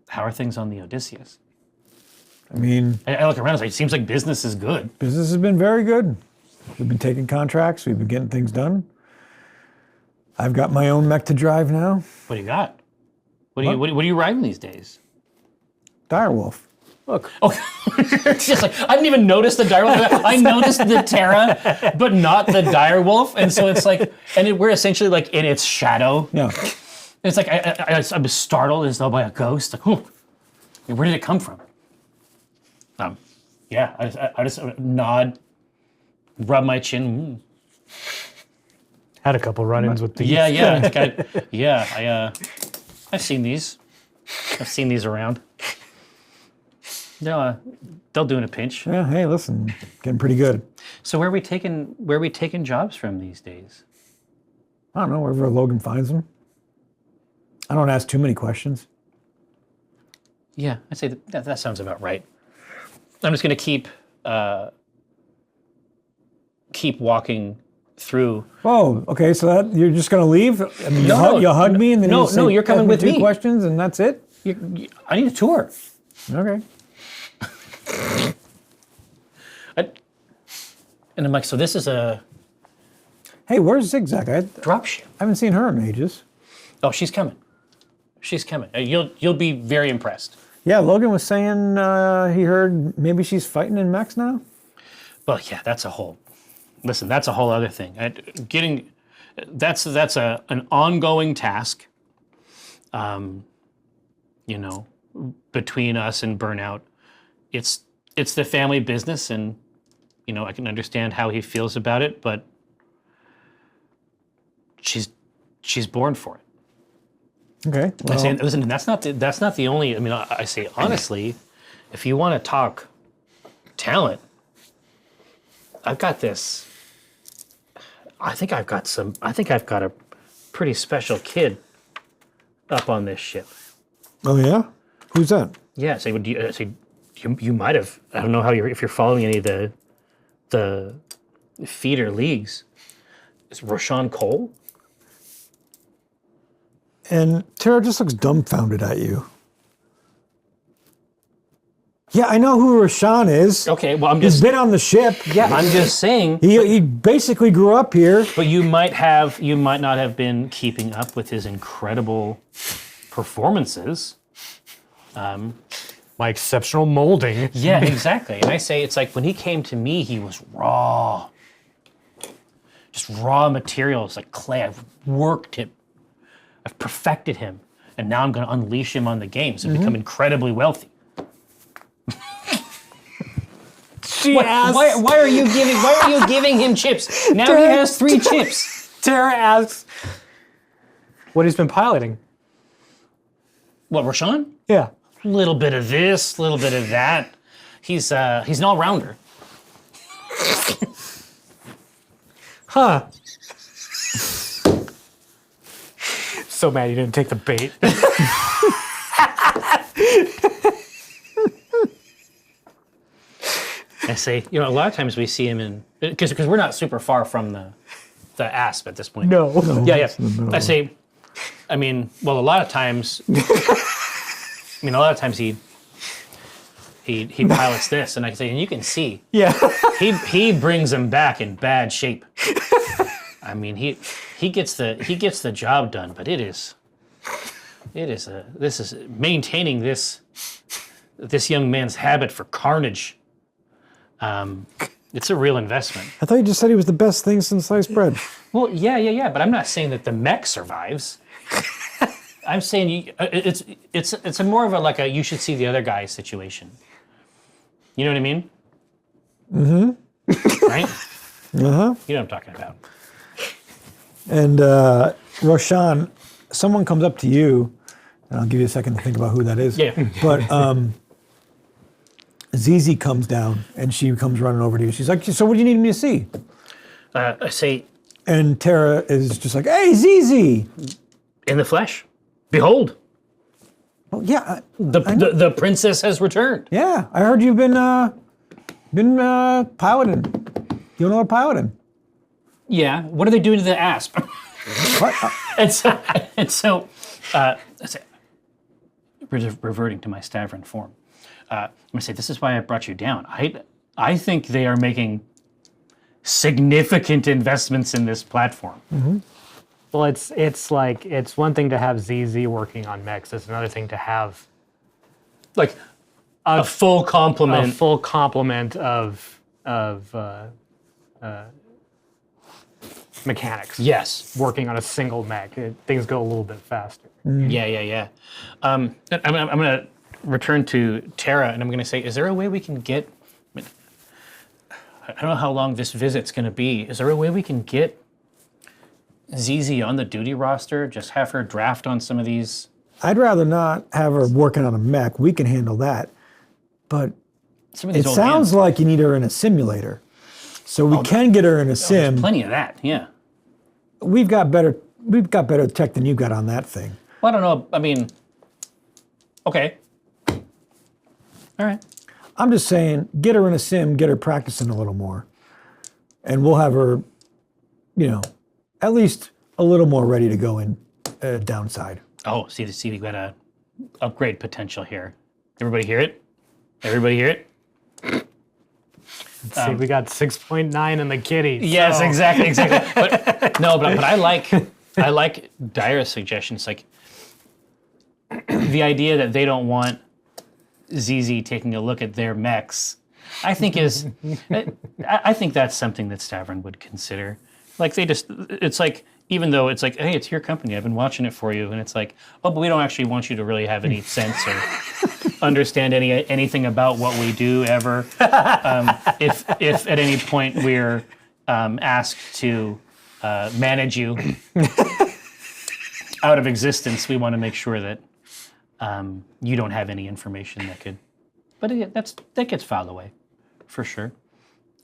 how are things on the Odysseus? I mean, I look around. It's like, it seems like business is good. business has been very good. We've been taking contracts. We've been getting things done. I've got my own mech to drive now. What do you got? What are you riding these days? Direwolf. Look. Oh, it's just like I didn't even notice the direwolf. I noticed the Terra, but not the direwolf, and so it's like, we're essentially like in its shadow. Yeah. It's like I was startled as though by a ghost. Like, where did it come from? Yeah, I just nod, rub my chin. Had a couple run-ins with these. Yeah. I've seen these. I've seen these around. They'll do in a pinch. Yeah, hey, listen, getting pretty good. So where are we taking jobs from these days? I don't know, wherever Logan finds them. I don't ask too many questions. Yeah, I'd say that sounds about right. I'm just going to keep walking through. Oh, okay, so you're just going to leave? I mean, No, you'll hug me and then you're coming with two me. questions and that's it? I need a tour. Okay. And I'm like, so this is a Hey, where's Zigzag? I dropship. haven't seen her in ages. Oh, she's coming. She's coming. You'll be very impressed. Yeah, Logan was saying he heard maybe she's fighting in mechs now. Well, yeah, that's a whole other thing. That's an ongoing task. Between us and Burnout, it's the family business, and I can understand how he feels about it, but she's born for it. Okay. I say, listen, that's not the only. I mean, I say honestly, if you want to talk talent, I've got this. I think I've got a pretty special kid up on this ship. Oh yeah, who's that? Yeah, you might have. I don't know if you're following any of the feeder leagues. Is Roshan Cole? And Tara just looks dumbfounded at you. Yeah, I know who Rashawn is. Okay, well He's been on the ship. Yeah, I'm just saying. He basically grew up here. But you might not have been keeping up with his incredible performances. My exceptional molding. Yeah, exactly. And I say it's like when he came to me, he was raw. just raw materials like clay. I've worked him. I've perfected him. And now I'm going to unleash him on the games and become incredibly wealthy. Why are you giving him chips? Now he has 3 chips. Tara asks what he's been piloting. What, Rashawn? Yeah. A little bit of this, a little bit of that. He's an all-rounder. Huh. So mad you didn't take the bait. I say, a lot of times we see him in, because we're not super far from the asp at this point. No. Yeah. I say, a lot of times, he pilots this, and I say, and you can see, Yeah. he brings them back in bad shape. He gets the job done, but this is maintaining this young man's habit for carnage. It's a real investment. I thought you just said he was the best thing since sliced bread. Well, yeah, but I'm not saying that the mech survives. I'm saying it's a more of a you should see the other guy situation. You know what I mean? Mm-hmm. Right? Uh-huh. You know what I'm talking about. And Roshan, someone comes up to you, and I'll give you a second to think about who that is. Yeah. But Zizi comes down, and she comes running over to you. She's like, so what do you need me to see? I say, And Tara is just like, hey, Zizi! in the flesh, behold, Well, yeah, the princess has returned. yeah. I heard you've been piloting. You know what piloting? Yeah. What are they doing to the asp? What? and so, I say, reverting to my Stavron form. I'm gonna say, this is why I brought you down. I think they are making significant investments in this platform. Mm-hmm. Well, it's one thing to have ZZ working on mechs. It's another thing to have Like a full complement. a full complement of mechanics. Yes. Working on a single mech, things go a little bit faster. Yeah. I'm gonna return to Tara, and I'm gonna say, is there a way we can get? I don't know how long this visit's gonna be. Is there a way we can get ZZ on the duty roster? Just have her draft on some of these. I'd rather not have her working on a mech. We can handle that. But Some of these it old sounds hands. like you need her in a simulator. So we can get her in a sim. Plenty of that. Yeah. We've got better tech than you got on that thing. Well, I don't know. Okay. All right. I'm just saying, get her in a sim, get her practicing a little more. And we'll have her, at least a little more ready to go in downside. Oh, see, we got a upgrade potential here. Everybody hear it? Everybody hear it? See, we got 6.9 in the kitty. Yes, so- exactly. But I like Dyra's suggestions. Like the idea that they don't want ZZ taking a look at their mechs, I think I think that's something that Stavron would consider. Like it's like, even though it's like, hey, it's your company, I've been watching it for you, and it's like, oh, but we don't actually want you to really have any sense or understand anything about what we do ever. If at any point we're asked to manage you out of existence, we want to make sure that you don't have any information that could. But that gets filed away, for sure.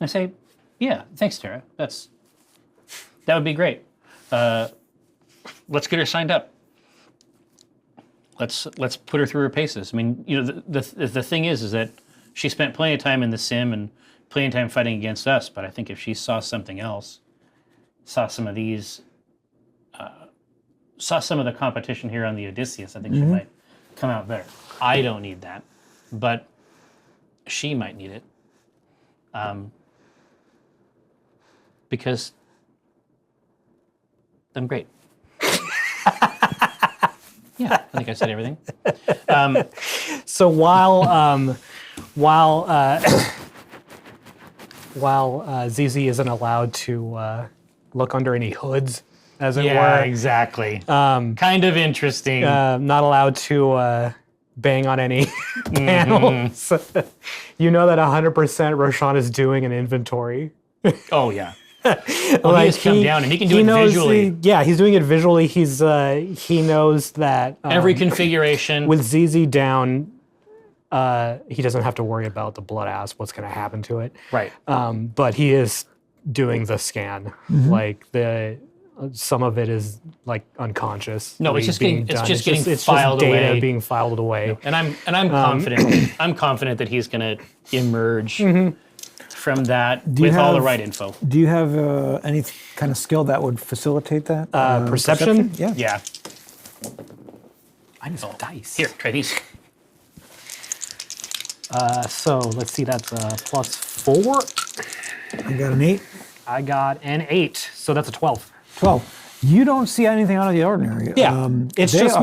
I say, yeah, thanks, Tara. That would be great. Let's get her signed up. Let's put her through her paces. The thing is that she spent plenty of time in the sim and plenty of time fighting against us. But I think if she saw something else, saw some of these, saw some of the competition here on the Odysseus, I think she might come out better. I don't need that, but she might need it, because I'm great. Yeah, I think I said everything. So while ZZ isn't allowed to look under any hoods, as it Yeah, were. exactly. Kind of interesting. Not allowed to bang on any panels. You know that 100% Roshan is doing an inventory. Oh yeah. Well, he has come down and he can do it knows visually. he's doing it visually. He knows that Every configuration. with ZZ down, he doesn't have to worry about the blood ass, what's going to happen to it. Right. But he is doing the scan. Like some of it is like unconscious. No, it's just getting it's filed just data away. being filed away. And I'm confident. I'm confident that he's going to emerge from that with all the right info. Do you have any kind of skill that would facilitate that? Perception? Yeah. Yeah. I need some dice. Here, try these. So let's see, that's +4. I got an 8. I got an 8, so that's a 12. 12. You don't see anything out of the ordinary. Yeah, it's just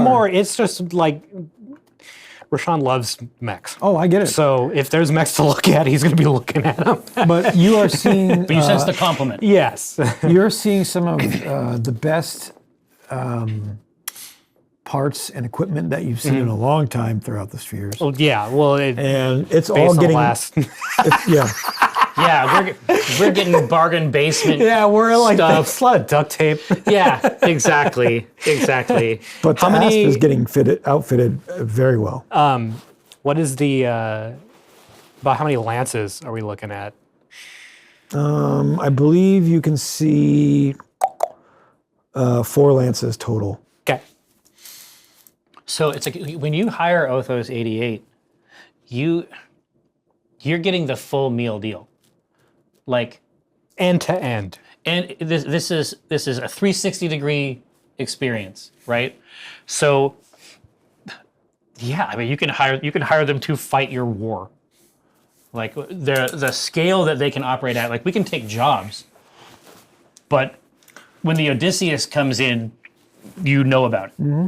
like, Roshan loves mechs. Oh, I get it. So if there's mechs to look at, he's going to be looking at them. But you are seeing. But you sense the compliment. Yes. You're seeing some of the best parts and equipment that you've seen in a long time throughout the spheres. Well, yeah, well, And it's based all on getting. last. Yeah. Yeah, we're getting bargain basement. Yeah, we're like, stuff. that's a lot of duct tape. Yeah, exactly. But the Asp is getting outfitted very well. What is the, about how many lances are we looking at? I believe you can see 4 lances total. Okay. So it's like when you hire Othos 88, you're getting the full meal deal. Like End to end. and this is a 360-degree experience, right? So yeah, I mean you can hire them to fight your war. Like the scale that they can operate at, like we can take jobs, but when the Odysseus comes in, you know about it. Mm-hmm.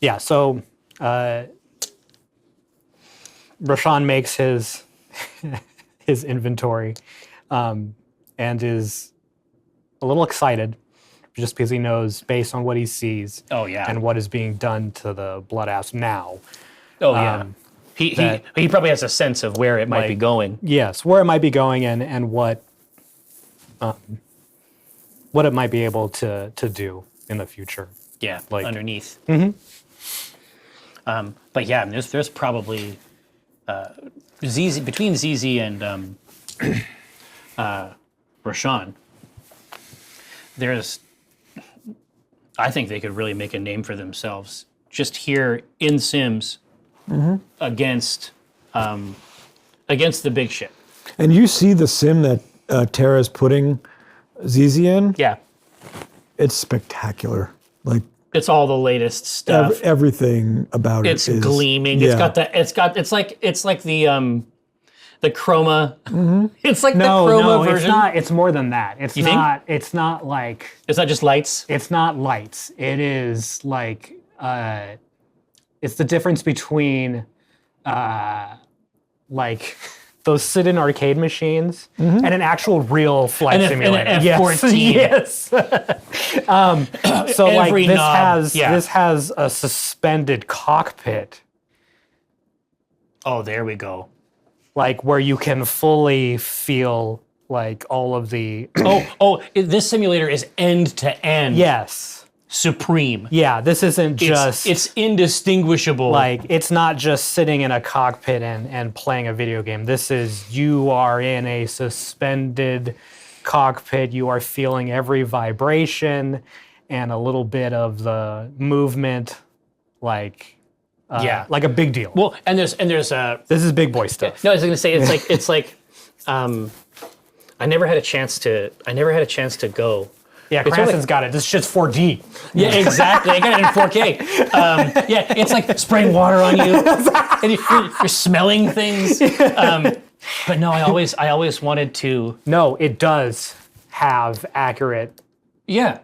Yeah, so Roshan makes his inventory and is a little excited just because he knows, based on what he sees Oh yeah. and what is being done to the blood ass now. Oh yeah. He probably has a sense of where it might be going. Yes, where it might be going and what it might be able to do in the future. Yeah, Like- underneath. But yeah, I mean, there's probably ZZ between ZZ and Roshan. I think they could really make a name for themselves just here in Sims against the big shit. And you see the sim that Tara's putting ZZ in? Yeah, It's spectacular. Like it's all the latest stuff. everything about It's it is gleaming. Yeah. It's like the chroma. It's like the No, chroma it's version. not. It's more than that. It's You think? not. It's not like. It's not just lights. It's not lights. It is like. It's the difference between, like, those sit-in arcade machines and an actual real flight And simulator. an Yes. F-14. Yes. So like Every this knob, yeah. has a suspended cockpit, Oh, there we go. like where you can fully feel like all of the. This simulator is end to end. Yes. Supreme. Yeah. This isn't just. It's indistinguishable. Like, it's not just sitting in a cockpit and playing a video game. This is, you are in a suspended cockpit. You are feeling every vibration and a little bit of the movement, like, like a big deal. well, and there's This is big boy stuff. no, I was gonna say it's like I never had a chance to go. Yeah, It's Cranston's really- got it. This shit's 4D. Yeah, exactly. I got it in 4K. Yeah, it's like spraying water on you, and you're smelling things. But no, I always wanted to. No, it does have accurate Yeah,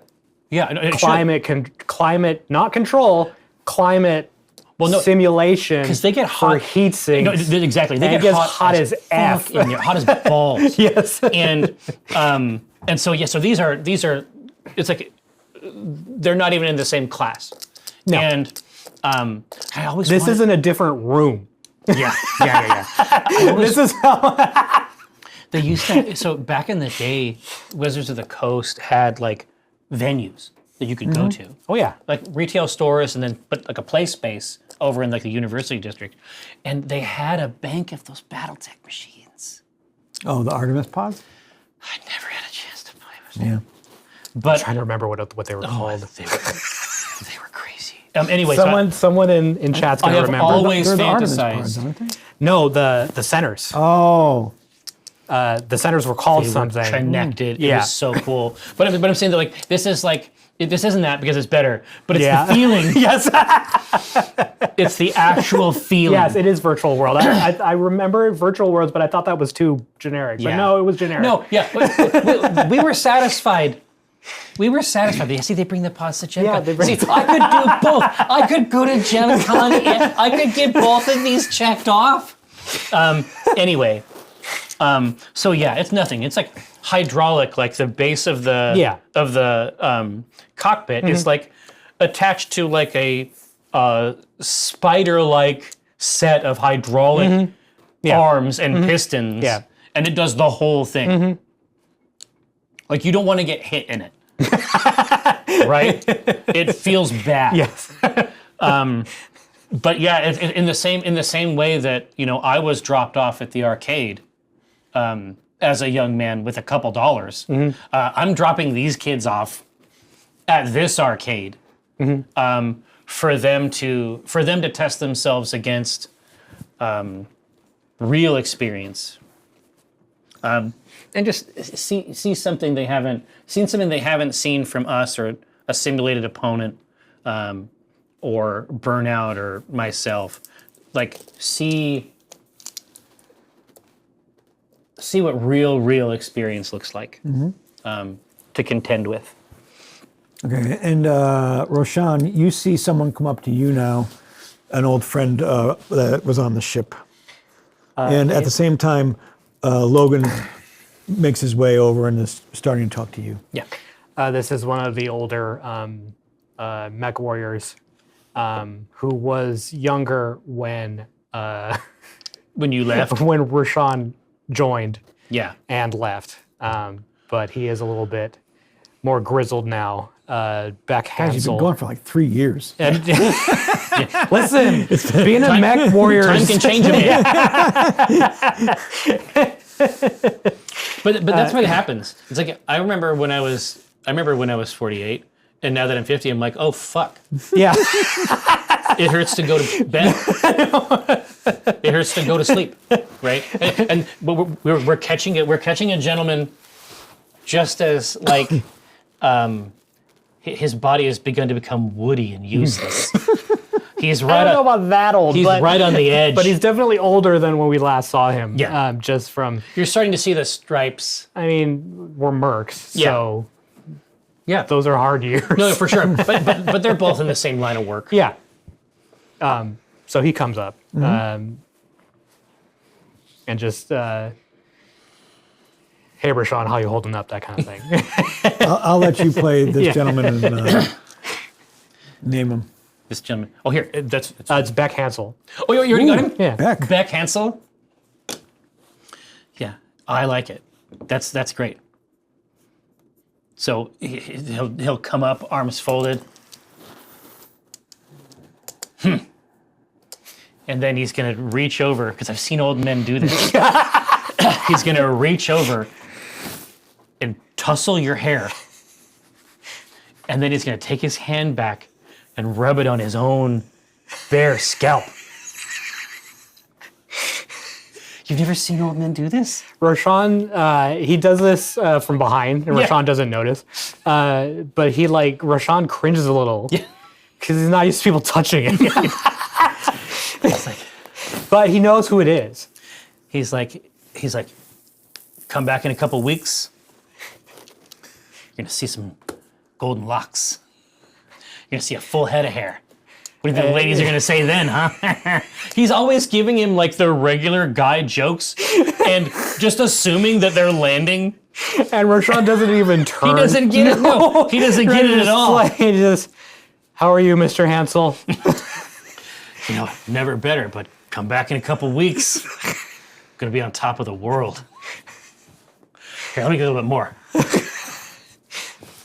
no, it should. climate, not control, climate simulation because they get for hot heat sinks. No, exactly. They And get it gets hot as F. fuck in there, hot as balls. Yes. And so yeah, so these are it's like they're not even in the same class. No. And I always This wanted, is in a different room. yeah. This is how. They used to, so back in the day, Wizards of the Coast had like venues that you could go to. Oh yeah. Like retail stores and then put like a play space over in like the university district. And they had a bank of those Battletech machines. Oh, the Artemis pods? I never had a chance to play with Yeah. But Trying to remember what they were called. they were crazy. Anyway, Someone in chat's I gonna have remember. always They're the Artemis fantasized. pods, aren't they? No, the centers. Oh. The centers were called They were something. connected. It Yeah. was so cool. But I'm saying that like this isn't that because it's better, but it's Yeah. the feeling. Yes. It's the actual feeling. Yes, it is virtual world. I remember virtual worlds, but I thought that was too generic. But Yeah. no, it was generic. No, yeah. We were satisfied. See, they bring the pods to Gen Yeah, Con. they bring- See, I could do both. I could go to Gen Con and I could get both of these checked off. Anyway, so yeah, it's nothing. It's like hydraulic, like the base of the cockpit is like attached to like a spider-like set of hydraulic arms and pistons. Yeah. And it does the whole thing. Like you don't want to get hit in it. Right? It feels bad. Yes. But yeah, in the same way that, you know, I was dropped off at the arcade as a young man with a couple dollars. I'm dropping these kids off at this arcade for them to test themselves against real experience. And just see something they haven't seen from us or a simulated opponent, or Burnout or myself. Like see what real experience looks like to contend with. Okay, and Roshan, you see someone come up to you now, an old friend that was on the ship. And at the same time, Logan makes his way over and is starting to talk to you. Yeah. This is one of the older mech warriors who was younger when When you left. when Roshan joined Yeah. and left. But he is a little bit more grizzled now. Beck Guys, you've been Hansel. going for like 3 years. Listen, being a mech warrior Time can change a man. But that's what happens. It's like I remember when I was 48, and now that I'm 50, I'm like, oh fuck. Yeah. It hurts to go to bed. It hurts to go to sleep, right? And we're catching it. We're catching a gentleman just as like his body has begun to become woody and useless. He's I right. don't know about that old. He's but, right on the edge. But he's definitely older than when we last saw him. Yeah. Just from, You're starting to see the stripes. I mean, we're mercs, Yeah. so Yeah. those are hard years. No, for sure. But they're both in the same line of work. Yeah. So he comes up and just, hey, Rashawn, how you holding up? That kind of thing. I'll let you play this Yeah. gentleman and name him. This gentleman. Oh, here. That's. It's Beck Hansel. Oh, you already got him? Yeah. Beck. Beck Hansel. Yeah, I like it. That's great. So he'll come up, arms folded. And then he's gonna reach over, because I've seen old men do this. He's gonna reach over and tussle your hair. And then he's gonna take his hand back and rub it on his own bare scalp. You've never seen old men do this? Roshan, he does this from behind, and Yeah. Roshan doesn't notice. But Roshan cringes a little because he's not used to people touching it. But he knows who it is. He's like, come back in a couple weeks. You're gonna see some golden locks. You're gonna see a full head of hair. What do you think the ladies are going to say then, huh? He's always giving him like the regular guy jokes and just assuming that they're landing. And Roshan doesn't even turn. He doesn't get it. No, he doesn't get it at all. He just, how are you, Mr. Hansel? You know, never better, but come back in a couple weeks. Gonna be on top of the world. Here, let me get a little bit more.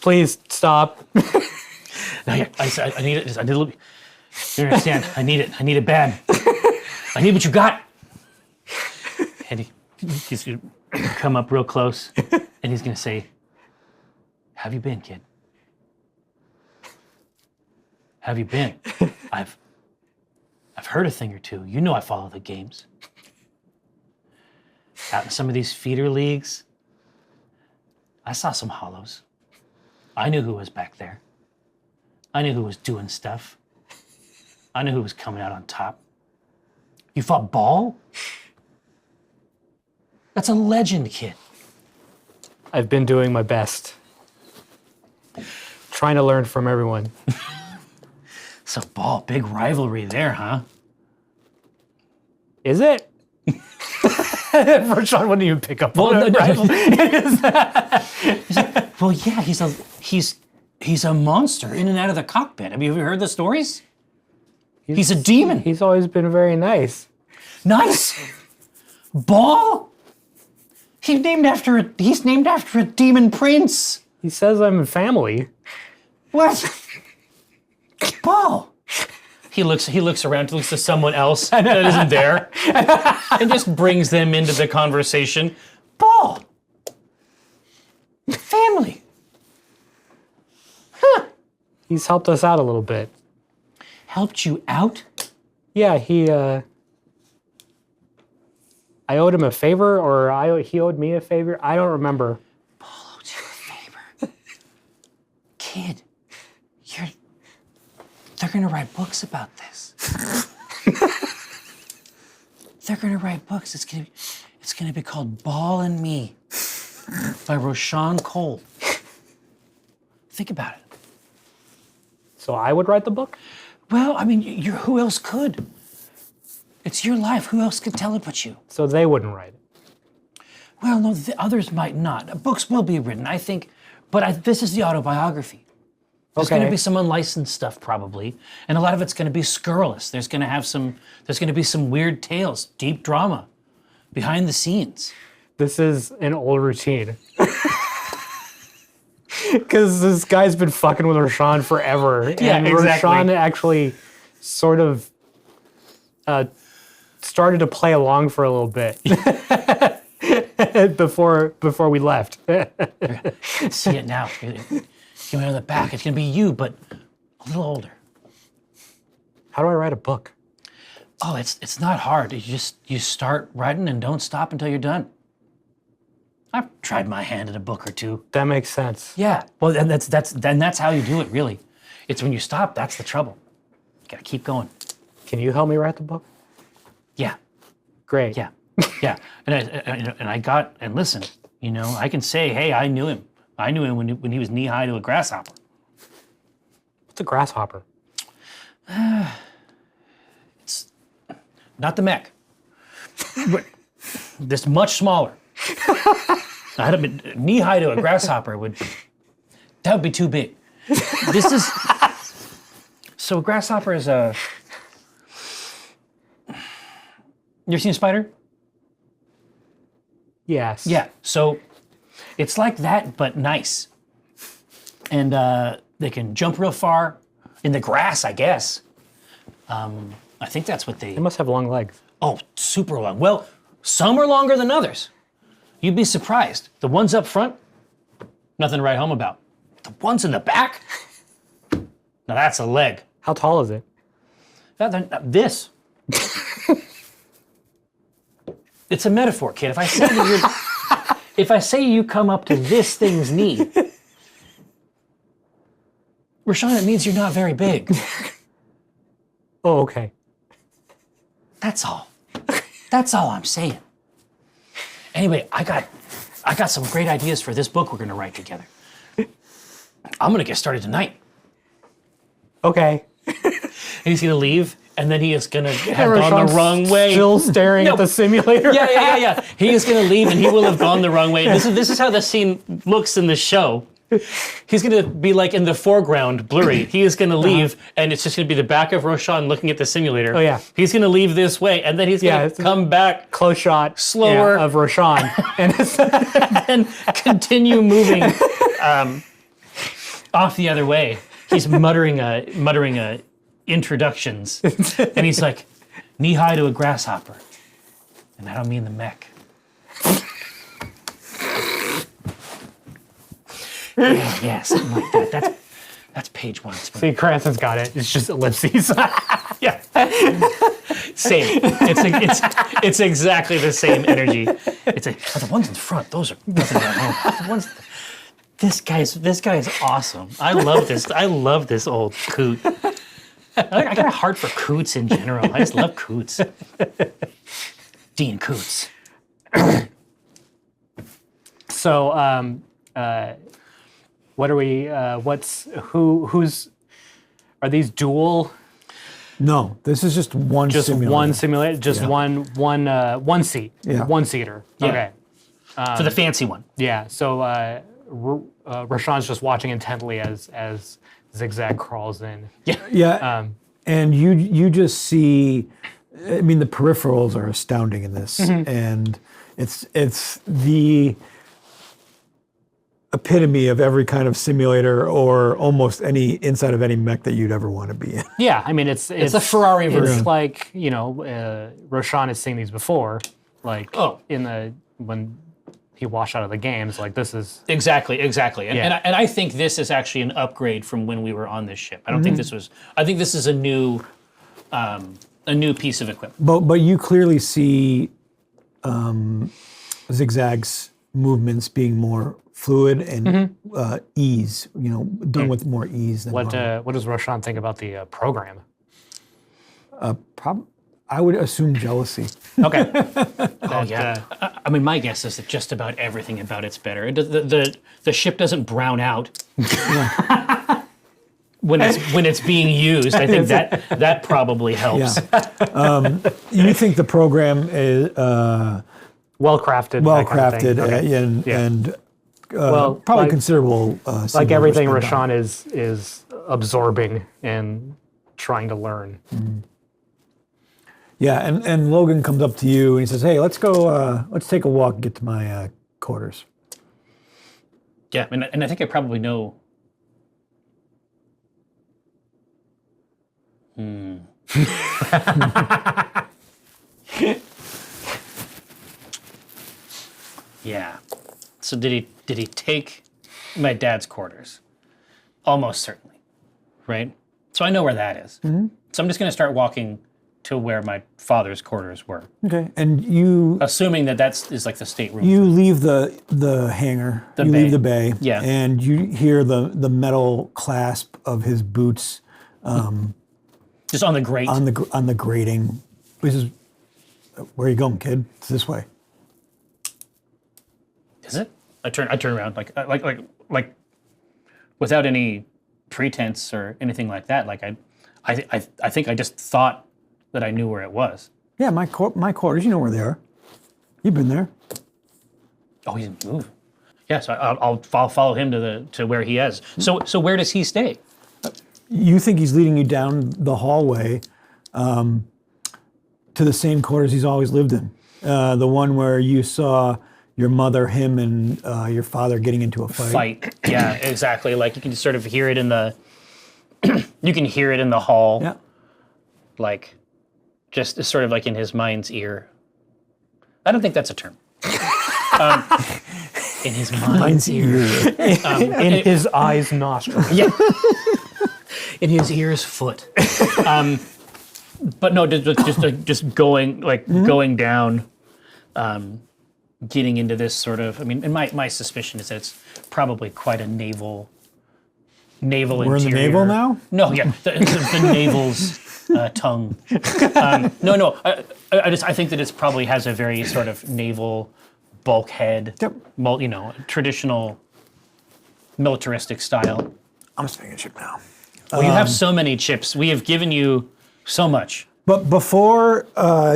Please stop. No, yeah, I need it. I need a little. You understand? I need it. I need it bad. I need what you got. And he's gonna come up real close, and he's gonna say, "How have you been, kid? How have you been? I've heard a thing or two. You know I follow the games. Out in some of these feeder leagues, I saw some hollows. I knew who was back there. I knew who was doing stuff. I knew who was coming out on top. You fought Ball? That's a legend, kid. I've been doing my best. Trying to learn from everyone. So Ball, big rivalry there, huh? Is it? Roshan wouldn't even pick up on it. Well, yeah, he's a monster in and out of the cockpit. Have you ever heard the stories? He's a demon. He's always been very nice. Nice. Ball? He's named after a demon prince. He says I'm a family. What? Ball. He looks around, looks to someone else that isn't there, and just brings them into the conversation. Ball. Family. Huh. He's helped us out a little bit. Helped you out? Yeah, I owed him a favor, or he owed me a favor. I don't remember. Ball owed you a favor. Kid, they're gonna write books about this. They're gonna write books. It's gonna be called Ball and Me by Roshan Cole. Think about it. So I would write the book? Well, I mean, who else could? It's your life. Who else could tell it but you? So they wouldn't write it. Well, no, the others might not. Books will be written, I think, but this is the autobiography. There's going to be some unlicensed stuff probably, and a lot of it's going to be scurrilous. There's going to be some weird tales, deep drama, behind the scenes. This is an old routine. Because this guy's been fucking with Roshan forever. Yeah, and exactly. Roshan actually sort of started to play along for a little bit before we left. See it now. Give me the back. It's going to be you, but a little older. How do I write a book? Oh, it's not hard. You start writing and don't stop until you're done. I've tried my hand at a book or two. That makes sense. Yeah. Well, and that's how you do it, really. It's when you stop that's the trouble. You gotta keep going. Can you help me write the book? Yeah. Great. Yeah. Yeah. And listen, you know, I can say, hey, I knew him. I knew him when he was knee high to a grasshopper. What's a grasshopper? It's not the mech. This much smaller. I'd have been knee high to a grasshopper would be too big. This is so a grasshopper is a. You ever seen a spider? Yes. Yeah. So it's like that, but nice. And they can jump real far in the grass, I guess. I think that's what They must have long legs. Oh, super long. Well, some are longer than others. You'd be surprised. The ones up front, nothing to write home about. The ones in the back, now that's a leg. How tall is it? This. It's a metaphor, kid. If I say you come up to this thing's knee, Rashawn, it means you're not very big. Oh, okay. That's all. That's all I'm saying. Anyway, I got some great ideas for this book we're gonna write together. I'm gonna get started tonight. Okay. he's going to leave, and then he is going to have gone the wrong way. Still staring at the simulator. Yeah. He is going to leave, and he will have gone the wrong way. This is how the scene looks in the show. He's going to be like in the foreground, blurry. He is going to leave, and it's just going to be the back of Roshan looking at the simulator. Oh, yeah. He's going to leave this way, and then he's going to come back Close shot. slower of Roshan. and continue moving off the other way. He's muttering introductions, and he's like, knee high to a grasshopper, and I don't mean the mech. Yeah, something like that. That's page 1. See, Cranston's got it. It's just ellipses. Yeah, same. It's exactly the same energy. It's like, oh, the ones in front, those are nothing at home. The ones. This guy's awesome. I love this old coot. I got a heart for coots in general. I just love coots. Dean Coots. So, what are we? Who's? Are these dual? No, this is just one. Just simulator. one simulator. Just one seat. Yeah. One seater. Yeah. Okay. For the fancy one. Yeah. So Roshan's just watching intently as Zigzag crawls in. Yeah, and you just see. I mean, the peripherals are astounding in this, and it's the epitome of every kind of simulator or almost any inside of any mech that you'd ever want to be in. Yeah, I mean it's a Ferrari version. It's like Roshan has seen these before, like when he washed out of the games. Like this is exactly, and I think this is actually an upgrade from when we were on this ship. I don't think this was. I think this is a new piece of equipment. But you clearly see Zigzag's movements being more fluid and ease. Done with more ease than what does Roshan think about the program? I would assume jealousy. Okay. I mean, my guess is that just about everything about it's better. The ship doesn't brown out when it's being used. I think that probably helps. Yeah. You think the program is well crafted, and probably considerable. Like everything Roshan is absorbing and trying to learn. Yeah, and Logan comes up to you and he says, "Hey, let's go. Let's take a walk and get to my quarters." Yeah, and I think I probably know. Yeah. So did he take my dad's quarters? Almost certainly, right? So I know where that is. Mm-hmm. So I'm just going to start walking to where my father's quarters were. Okay, and you assuming that is like the stateroom. You leave the hangar. Leave the bay. Yeah. And you hear the metal clasp of his boots. Just on the grate. On the grating. He says, "Where are you going, kid? It's this way." Is it? I turn around like without any pretense or anything like that. Like I think I just thought that I knew where it was. Yeah, my quarters. You know where they are. You've been there. Oh, he didn't move. Yeah, so I'll follow him to where he is. So where does he stay? You think he's leading you down the hallway to the same quarters he's always lived in. The one where you saw your mother, him, and your father getting into a fight. Yeah, exactly. Like you can sort of hear it in the you can hear it in the hall. Yeah. Like just sort of like in his mind's ear. I don't think that's a term. In his mind's ear. In his eyes, nostrils. Yeah. In his ear's foot. But no, just going going down, getting into this sort of. I mean, and my suspicion is that it's probably quite a naval interior. We're in the naval now? No, yeah, the naval's tongue. No. I think that it probably has a very sort of naval bulkhead. Yep. Traditional militaristic style. I'm just making a chip now. Well, you have so many chips. We have given you So much. But before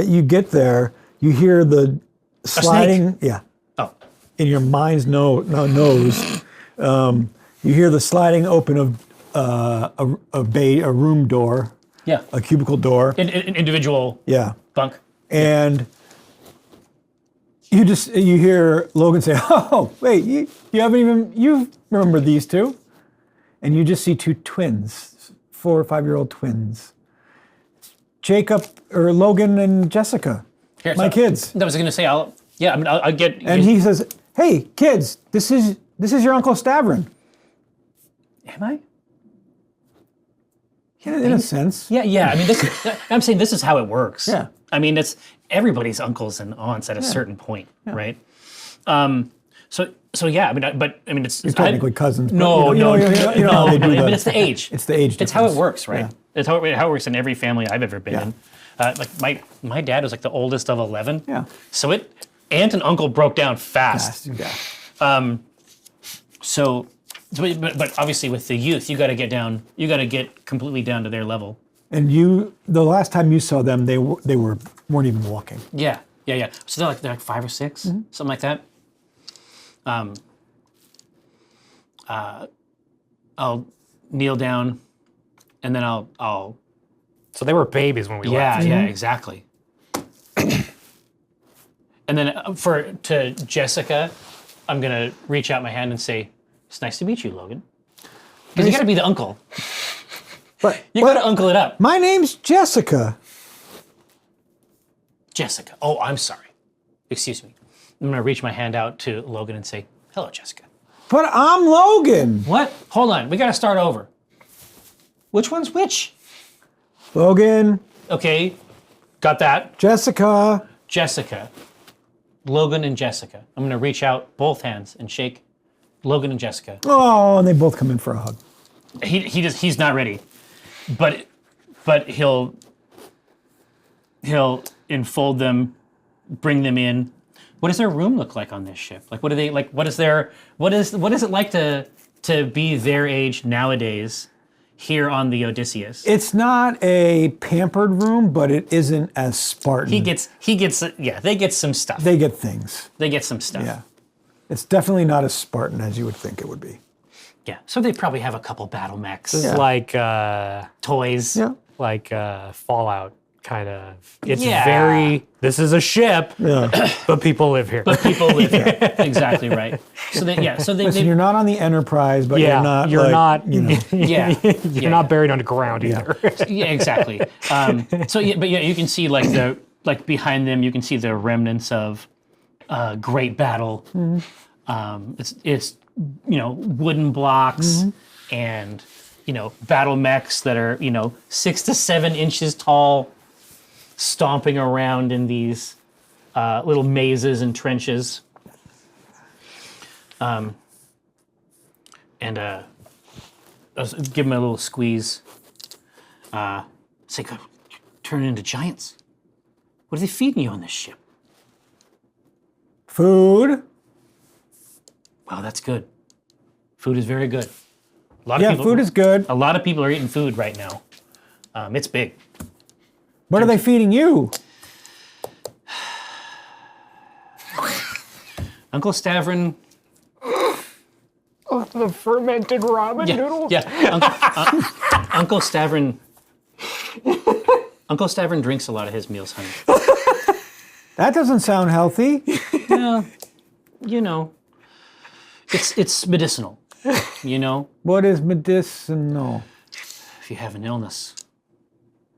you get there, you hear the sliding. Yeah. Oh. In your mind's nose, you hear the sliding open of a room door. Yeah. A cubicle door. An individual Yeah. bunk. And you hear Logan say, "Oh, wait, you remember these two?" And you just see two twins, 4 or 5-year-old twins. Jacob or Logan and Jessica, Here, my kids. I was going to say, I'll get. And he says, "Hey, kids, this is your Uncle Stavron." Am I? In a sense. Yeah. I mean, I'm saying this is how it works. Yeah. I mean, it's everybody's uncles and aunts at a certain point, right? So yeah. I mean, it's You're technically cousins. But No, you know how they do but it's the age. It's the age. It's how it difference. works, right? Yeah. It's how it works in every family I've ever been in. Like my dad was like the oldest of 11. Yeah. So aunt and uncle broke down fast. Yeah. But obviously with the youth, you got to get completely down to their level. And the last time you saw them, they weren't even walking. Yeah. So they're like 5 or 6, something like that. I'll kneel down, and then I'll. So they were babies when we left. Yeah, exactly. And then to Jessica, I'm gonna reach out my hand and say, "It's nice to meet you, Logan." Because you got to be the uncle. But You got to uncle it up. my name's Jessica. Jessica. Oh, I'm sorry. Excuse me. I'm gonna reach my hand out to Logan and say, "Hello, Jessica." But I'm Logan. What? Hold on. We got to start over. Which one's which? Logan, Okay, got that. Jessica. Jessica. Logan and Jessica. I'm going to reach out both hands and shake Logan and Jessica. Oh, and they both come in for a hug. He's not ready. But he'll enfold them, bring them in. What does their room look like on this ship? Like what do they like what is it like to be their age nowadays here on the Odysseus? It's not a pampered room, but it isn't as Spartan. They get some stuff. They get things. They get some stuff. Yeah. It's definitely not as Spartan as you would think it would be. Yeah. So they probably have a couple battle mechs. It's like Toys. Yeah. like Fallout kind of. It's Yeah. very. This is a ship, Yeah. but people live here. But people live here. Exactly right. So they Listen, you're not on the Enterprise, but Yeah, you're not. you're like, not- You know. yeah. You're not buried underground either. Yeah, exactly. You can see like behind them, you can see the remnants of great battle. It's wooden blocks and battle mechs that are 6 to 7 inches tall, stomping around in these little mazes and trenches. And I'll give them a little squeeze. Say, "God, turn into giants. What are they feeding you on this ship?" Food. Wow, that's good. Food is very good. A lot of Yeah, people, food is good. A lot of people are eating food right now. It's big. What are they feeding you? Uncle Stavron. The fermented ramen noodles. Yeah. Uncle Stavron. Uncle Stavron drinks a lot of his meals, honey. That doesn't sound healthy. Well, it's medicinal. What is medicinal? If you have an illness.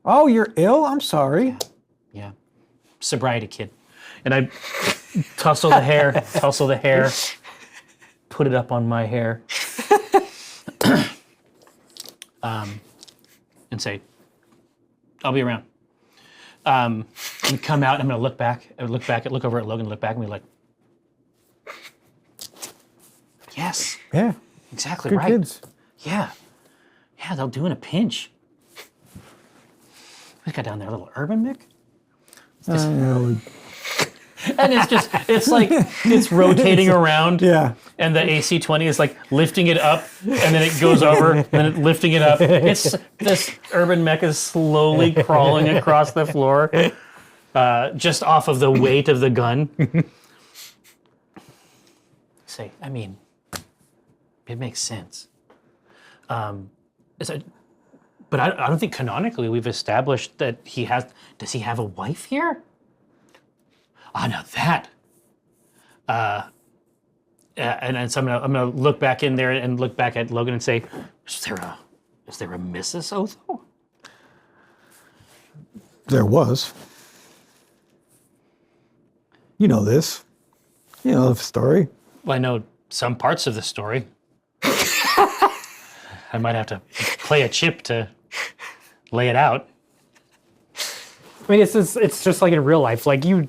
Oh, you're ill? I'm sorry. Yeah. Sobriety kid. And I tussle the hair, put it up on my hair, and say, "I'll be around." And come out, I'm gonna look over at Logan, look back and be like, "Yes, Yeah. exactly Good right. kids. Yeah, they'll do in a pinch." We got down there a little urban Mick. I know. And it's rotating around. Yeah. And the AC-20 is like lifting it up, and then it goes over, and then lifting it up. It's this urban mech is slowly crawling across the floor, just off of the weight of the gun. I mean, it makes sense. But I don't think canonically we've established that he has. Does he have a wife here? Ah, now that. And so I'm gonna look back in there and look back at Logan and say, is there a Mrs. Otho? There was. You know this. You know the story. Well, I know some parts of the story. I might have to play a chip to lay it out. I mean, it's just like in real life. Like you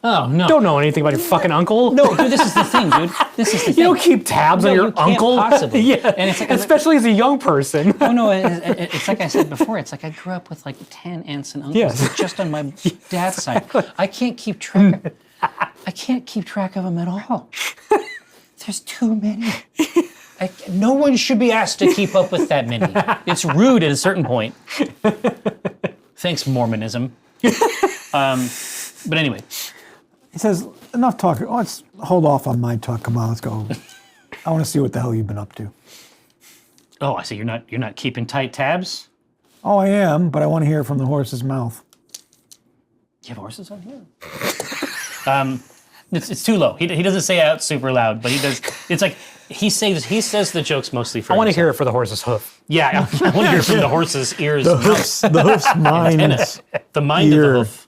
Oh, no. don't know anything about your fucking uncle. No, dude, this is the thing, dude. This is the thing. You don't keep tabs on your you can't uncle. possibly. Yeah, And it's like, especially as a young person. oh, no, it's like I said before. It's like I grew up with like 10 aunts and uncles Yes. just on my dad's side. I can't keep track. I can't keep track of them at all. There's too many. No one should be asked to keep up with that many. It's rude at a certain point. Thanks, Mormonism. But anyway. He says, enough talk. Let's hold off on my talk. Come on, let's go. I want to see what the hell you've been up to. Oh, I see. You're not keeping tight tabs? Oh, I am, but I want to hear it from the horse's mouth. You have horses on here? It's too low. He doesn't say it out super loud, but he does. It's like he says the jokes mostly for I want to himself. hear it for the horse's hoof. Yeah, I want to hear it from the horse's ears. The hoof's mind. The mind Ear. of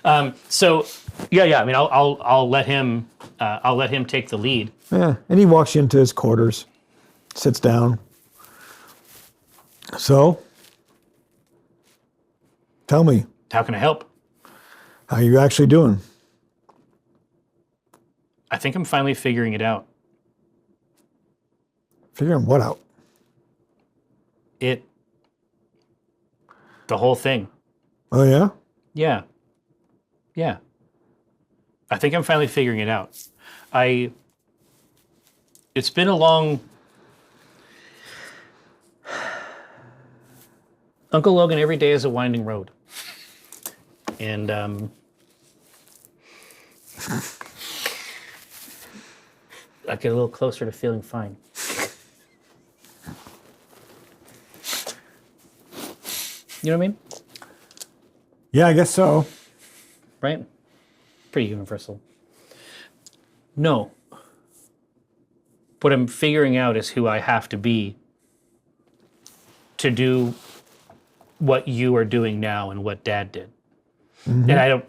the hoof. So yeah. I mean, I'll let him. I'll let him take the lead. Yeah, and he walks you into his quarters, sits down. So, tell me, How can I help? how you actually doing? I think I'm finally figuring it out. Figuring what out? The whole thing. Oh, yeah? Yeah. I think I'm finally figuring it out. It's been a long... Uncle Logan, every day is a winding road. And, I get a little closer to feeling fine. You know what I mean? Yeah, I guess so. Right? Pretty universal. No. What I'm figuring out is who I have to be to do what you are doing now and what Dad did. And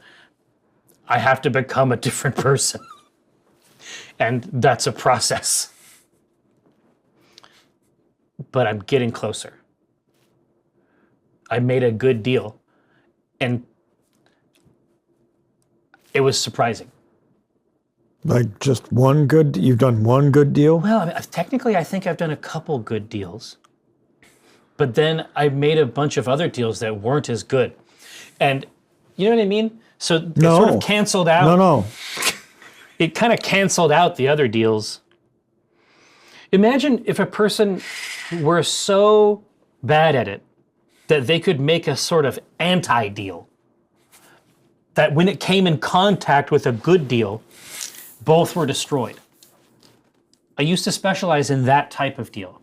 I have to become a different person. And that's a process. But I'm getting closer. I made a good deal. And it was surprising. Like just one good, you've done one good deal? Well, I mean, technically, I think I've done a couple good deals. But then I made a bunch of other deals that weren't as good. And you know what I mean? So it sort of canceled out. No. It kind of canceled out the other deals. Imagine if a person were so bad at it that they could make a sort of anti-deal. That when it came in contact with a good deal, both were destroyed. I used to specialize in that type of deal.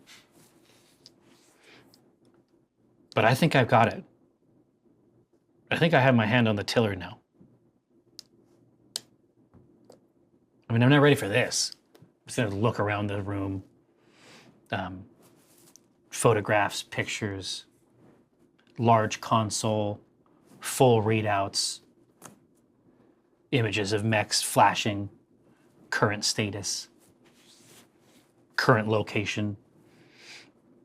But I think I've got it. I think I have my hand on the tiller now. I mean, I'm not ready for this. I'm just gonna look around the room. Photographs, pictures, large console, full readouts, images of mechs flashing, current status, current location.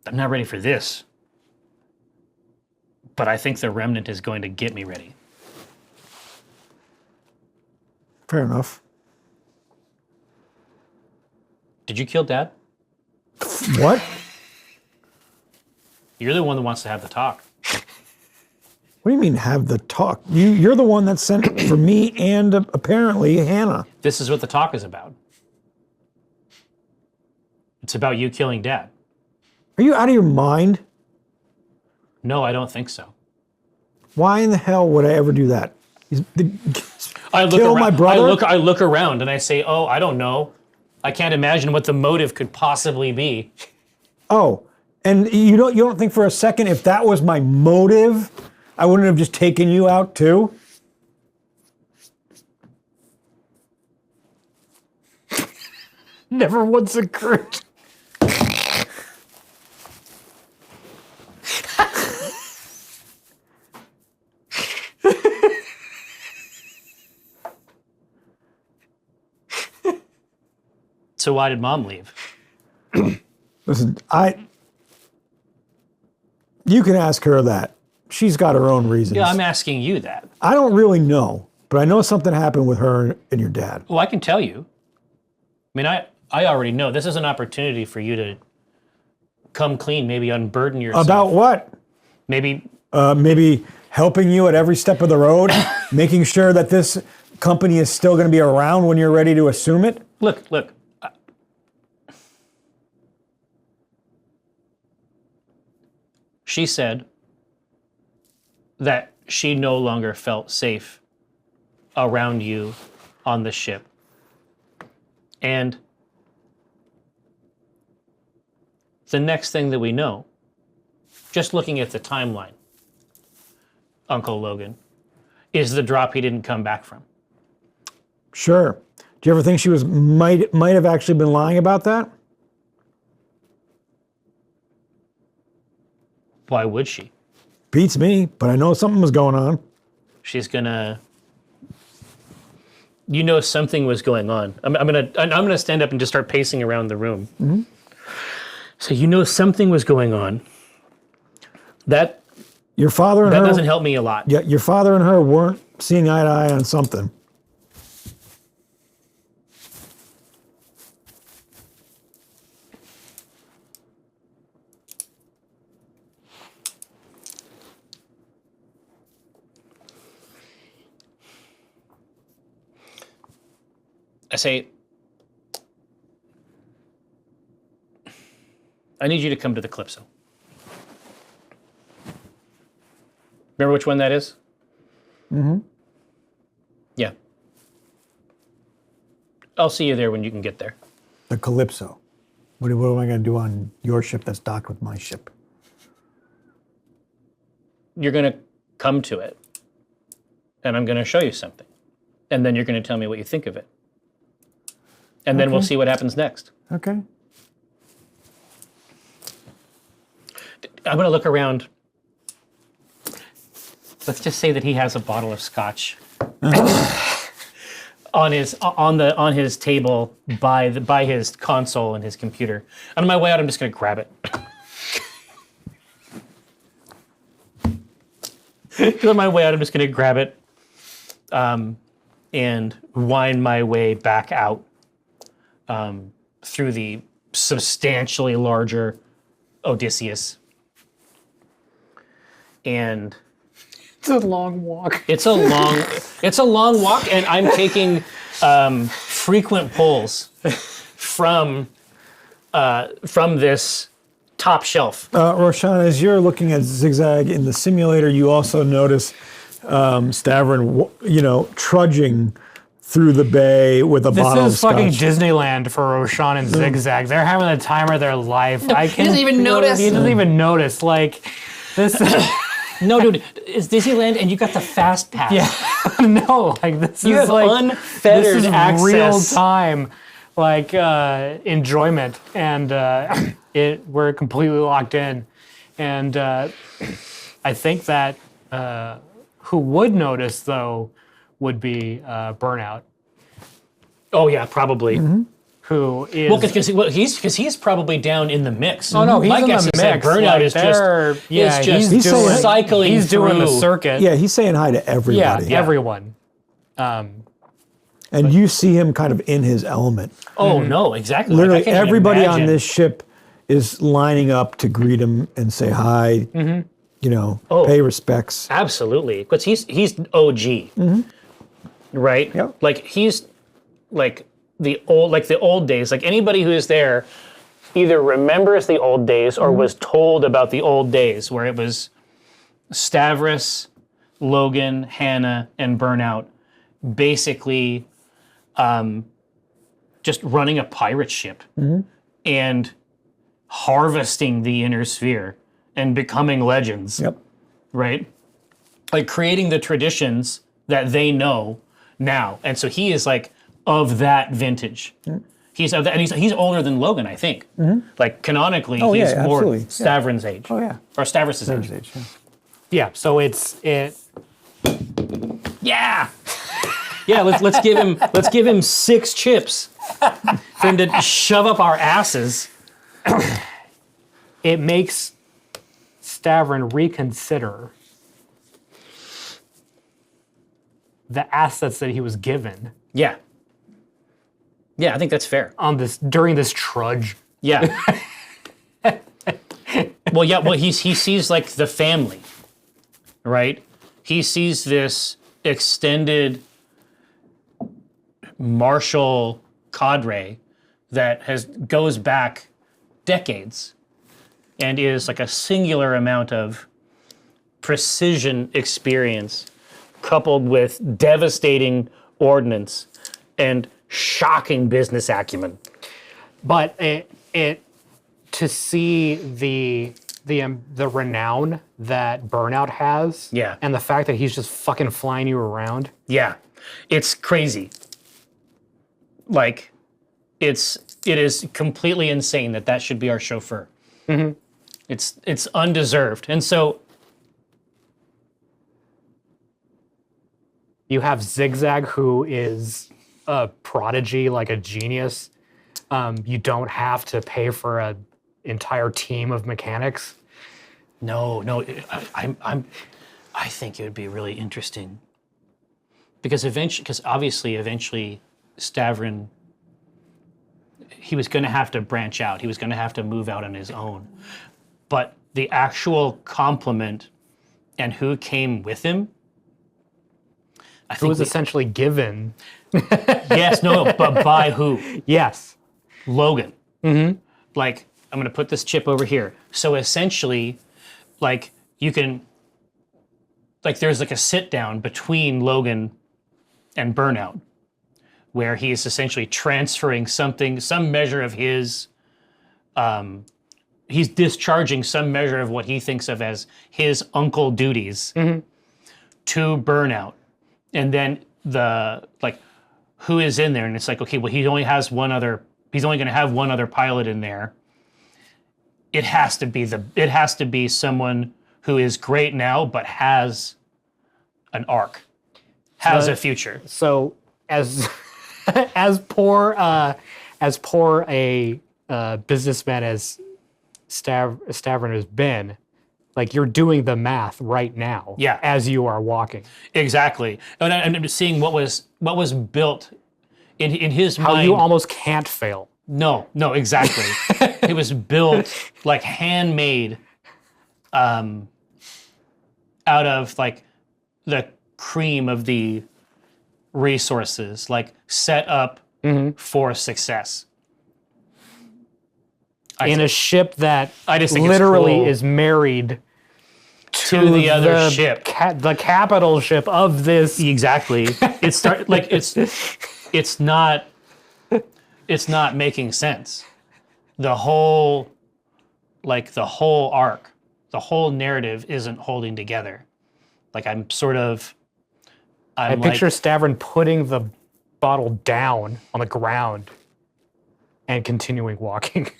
I'm not ready for this. But I think the Remnant is going to get me ready. Fair enough. Did you kill Dad? What? You're the one that wants to have the talk. What do you mean have the talk? You're the one that sent for me and apparently Hannah. This is what the talk is about. It's about you killing Dad. Are you out of your mind? No, I don't think so. Why in the hell would I ever do that? I look Kill around, my brother? I look around and I say, oh, I don't know. I can't imagine what the motive could possibly be. Oh, and you don't think for a second if that was my motive, I wouldn't have just taken you out too? Never once occurred. So why did Mom leave? Listen, you can ask her that. She's got her own reasons. Yeah, I'm asking you that. I don't really know, but I know something happened with her and your dad. Well, I can tell you. I mean, I already know. This is an opportunity for you to come clean, maybe unburden yourself. About what? Maybe Maybe helping you at every step of the road, making sure that this company is still going to be around when you're ready to assume it. look. She said that she no longer felt safe around you on the ship. And the next thing that we know, just looking at the timeline, Uncle Logan, is the drop he didn't come back from. Sure. Do you ever think she might have actually been lying about that? Why would she? Beats me, but I know something was going on. She's gonna. You know something was going on. I'm gonna stand up and just start pacing around the room. Mm-hmm. So you know something was going on. That Your father and her doesn't help me a lot. Yeah, your father and her weren't seeing eye to eye on something. I say, I need you to come to the Calypso. Remember which one that is? Mm-hmm. Yeah. I'll see you there when you can get there. The Calypso. What am I going to do on your ship that's docked with my ship? You're going to come to it, and I'm going to show you something. And then you're going to tell me what you think of it. And then we'll see what happens next. Okay. I'm going to look around. Let's just say that he has a bottle of scotch on his table by his console and his computer. On my way out, I'm just going to grab it. On my way out, I'm just going to grab it and wind my way back out through the substantially larger Odysseus. And It's a long walk. it's a long walk, and I'm taking frequent pulls from this top shelf. Roshan, as you're looking at Zigzag in the simulator, you also notice Stavron, trudging through the bay with a bottle of This is scotch. fucking Disneyland for Roshan and Zigzag. They're having the time of their life. he doesn't even notice. He doesn't even notice. Like, this... No, dude, it's Disneyland, and you got the fast pass. Yeah, no, like this You is have like unfettered this is access. real time, like enjoyment, and we're completely locked in, and I think that who would notice though would be Burnout, Oh yeah, probably. who is Well, because he's probably down in the mix. oh no, he's My in guess the is that mix. Burnout Like, is they're- just He's doing- cycling. He's doing the through. circuit. Yeah, he's saying hi to everybody. Yeah, everyone. And you see him kind of in his element. Oh no, exactly. Literally, Like, I can't even everybody on imagine. this ship is lining up to greet him and say hi. pay respects. Absolutely, because he's OG, right? Yep. Like he's like the old days. Like anybody who is there either remembers the old days or was told about the old days where it was Stavros, Logan, Hannah, and Burnout basically just running a pirate ship and harvesting the inner sphere and becoming legends. Yep. Right? Like creating the traditions that they know now. And so he is like of that vintage. He's of that, and he's older than Logan, I think. Like canonically, he's more absolutely. Stavron's age. Oh yeah. Or Stavros' age. Yeah, so it Yeah. Yeah, let's give him 6 chips for him to shove up our asses. it makes Stavron reconsider the assets that he was given Yeah. Yeah, I think that's fair. on this during this trudge. Yeah. Well, he sees like the family, right? He sees this extended martial cadre that goes back decades and is like a singular amount of precision experience coupled with devastating ordnance and shocking business acumen. But it to see the renown that Burnout has, Yeah. and the fact that he's just fucking flying you around. Yeah, it's crazy. Like, it is completely insane that should be our chauffeur. It's undeserved, and so You have Zigzag, who is a prodigy, like a genius. You don't have to pay for an entire team of mechanics. no, I think it would be really interesting because eventually Stavron, he was going to have to branch out. He was going to have to move out on his own. But the actual complement and who came with him, I Who think was essentially given. yes, no, but by who? Yes. Logan. Like, I'm going to put this chip over here. So essentially, like, you can, like, there's like a sit down between Logan and Burnout where he is essentially transferring some measure of his, he's discharging some measure of what he thinks of as his uncle duties to Burnout. And then who is in there? And it's like, okay, well, he's only going to have one other pilot in there. It has to be someone who is great now, but has an arc, has a future. So as as poor a businessman as Stavron has been, like, you're doing the math right now. Yeah. As you are walking. Exactly. And I'm just seeing what was built in his How mind. you almost can't fail. No, exactly. It was built like handmade out of like the cream of the resources, like set up for success. In a ship that I just think it's literally cool. is married To the other ship. The capital ship of this. Exactly. It's not making sense. The whole arc, the whole narrative isn't holding together. Like I picture Stavron putting the bottle down on the ground and continuing walking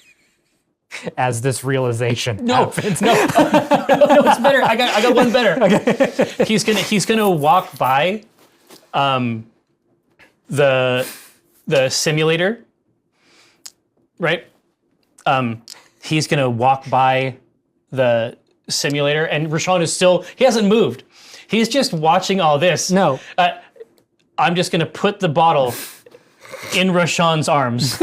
as this realization happens. No, it's better. I got one better. Okay. He's gonna walk by the simulator, right? He's gonna walk by the simulator, and Rashawn he hasn't moved. He's just watching all this. No. I'm just gonna put the bottle in Rashawn's arms.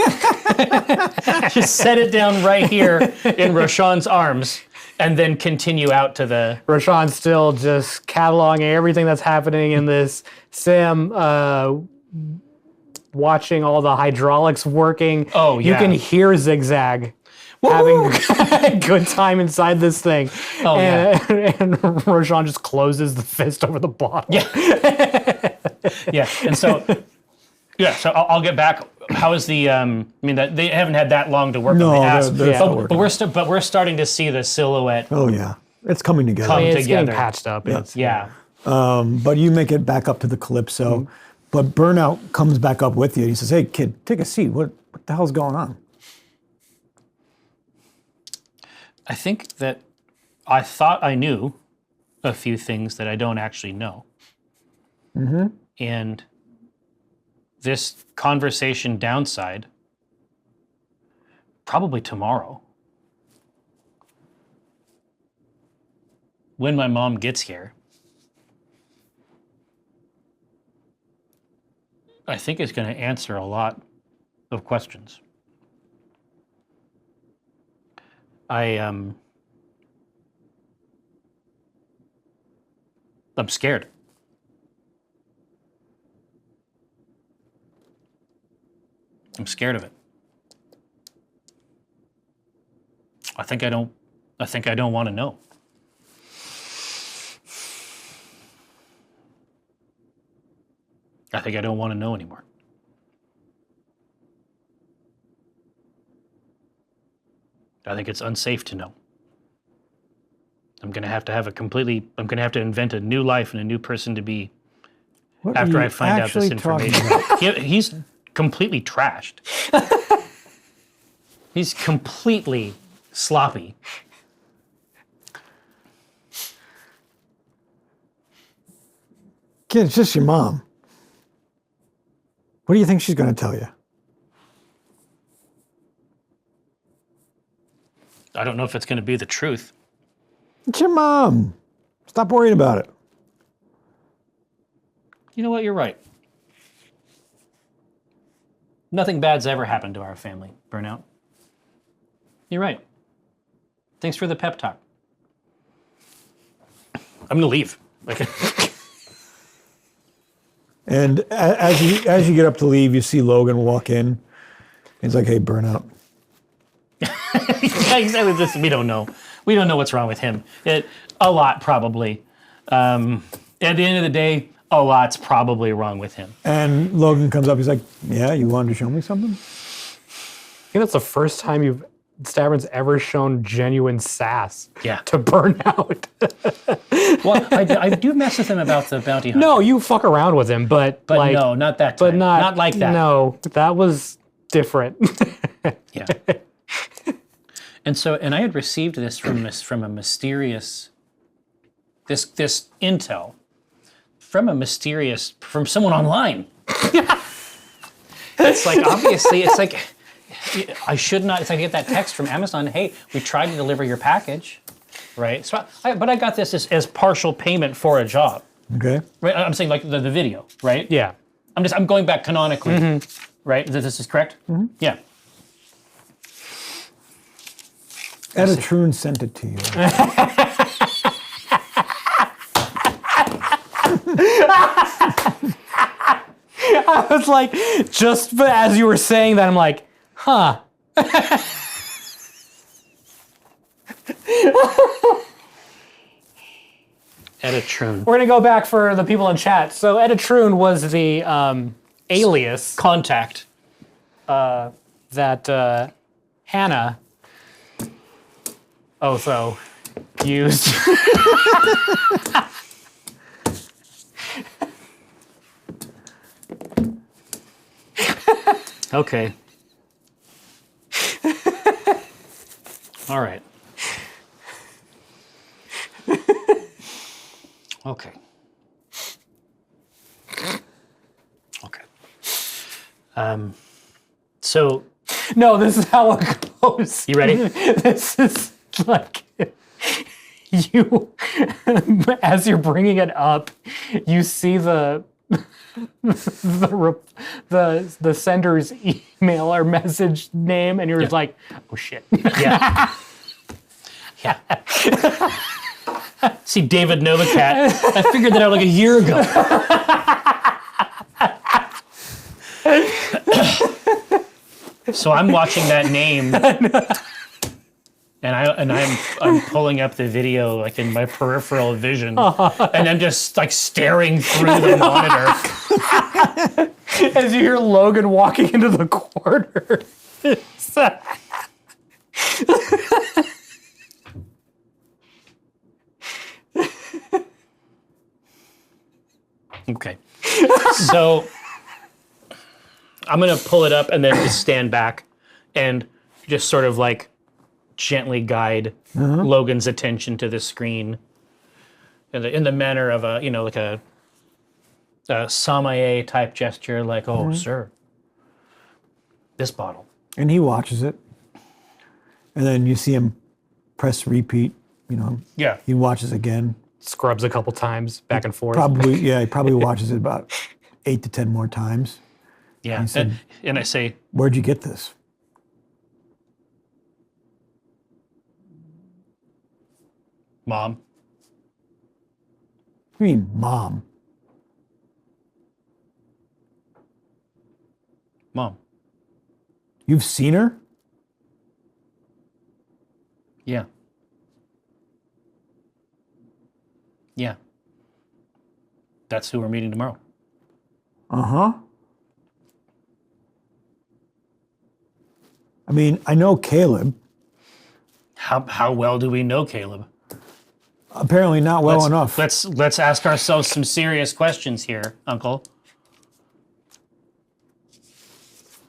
Just set it down right here in Rashawn's arms, and then continue out to the. Rashawn's still just cataloging everything that's happening in this sim, watching all the hydraulics working. Oh, yeah. You can hear Zigzag having a good time inside this thing. Oh, and Rashawn just closes the fist over the bottle. Yeah. Yeah, and so I'll get back. How is the? I mean, that they haven't had that long to work on the ass, they're still working. but we're starting to see the silhouette. Oh yeah, it's coming together. Come It's getting together. patched up. It's, Yeah. But you make it back up to the Calypso. But Burnout comes back up with you. He says, "Hey kid, take a seat. What the hell's going on?" I think that I thought I knew a few things that I don't actually know. Mm-hmm. And this conversation downside, probably tomorrow, when my mom gets here, I think is going to answer a lot of questions. I'm scared. I'm scared of it. I think I don't want to know. I think I don't want to know anymore. I think it's unsafe to know. I'm going to have to invent a new life and a new person to be What after are you I find out this actually talking information. He's completely trashed. He's completely sloppy. Kid, it's just your mom. What do you think she's going to tell you? I don't know if it's going to be the truth. It's your mom. Stop worrying about it. You know what? You're right. Nothing bad's ever happened to our family, Burnout. You're right. Thanks for the pep talk. I'm going to leave. And as you get up to leave, you see Logan walk in. He's like, "Hey, Burnout." Yeah, exactly. This we don't know. We don't know what's wrong with him. A lot probably. At the end of the day, a lot's probably wrong with him. And Logan comes up. He's like, "Yeah, you wanted to show me something?" I think that's the first time Stavron's ever shown genuine sass to Burnout. Well, I do mess with him about the bounty hunter. No, you fuck around with him, but like, no, not that time. But not like that. No, that was different. Yeah. And I had received this from a mysterious this intel from someone online. It's like obviously it's like I should not. It's like I get that text from Amazon. Hey, we tried to deliver your package, right? So, but I got this as partial payment for a job. Okay. Right. I'm saying like the video, right? Yeah. I'm going back canonically, right? This is correct. Mm-hmm. Yeah. Editroon sent it to you. I was like, just as you were saying that, I'm like, huh. Editroon. We're gonna go back for the people in chat. So Editroon was the alias contact that Hannah also used. Okay. All right. Okay. Okay. So. No, this is how it goes. You ready? This is like you, as you're bringing it up, you see the sender's email or message name, and you're just like, oh shit. Yeah. Yeah. See David Novicat. I figured that out like a year ago. So I'm watching that name, and I'm pulling up the video like in my peripheral vision, and I'm just like staring through the monitor As you hear Logan walking into the corner. Okay. So I'm going to pull it up and then just stand back and just sort of like gently guide Logan's attention to the screen in the manner of a, like a sommelier type gesture, like, oh, sir, this bottle. And he watches it. And then you see him press repeat, Yeah. He watches again. Scrubs a couple times, back and forth. He probably watches it about 8 to 10 more times. Yeah. said- And I say, Where'd you get this? Mom. What do you mean, Mom? Mom. You've seen her? Yeah. Yeah. That's who we're meeting tomorrow. Uh-huh. I mean, I know Caleb. How well do we know Caleb? Apparently not well enough. Let's ask ourselves some serious questions here, Uncle.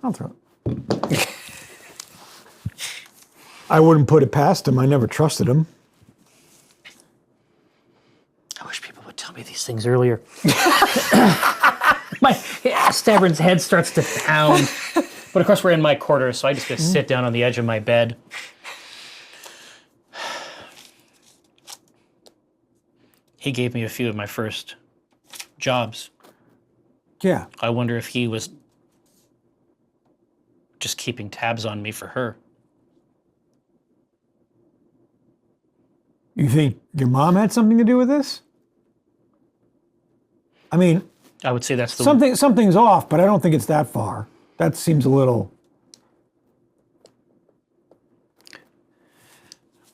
I'll throw it. I wouldn't put it past him. I never trusted him. I wish people would tell me these things earlier. My Stavron's head starts to pound. But of course we're in my quarters, so I just sit down on the edge of my bed. He gave me a few of my first jobs. Yeah. I wonder if he was just keeping tabs on me for her. You think your mom had something to do with this? I mean, I would say that's the something's off, but I don't think it's that far. That seems a little.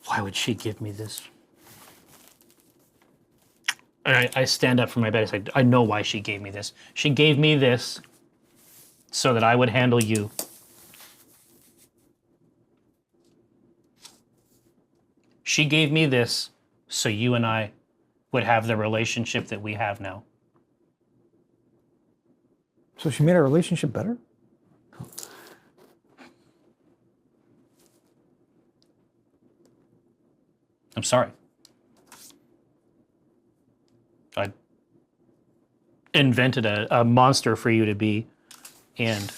Why would she give me this? And I stand up from my bed and say, I know why she gave me this. She gave me this so that I would handle you. She gave me this so you and I would have the relationship that we have now. So she made our relationship better? I'm sorry. I invented a monster for you to be and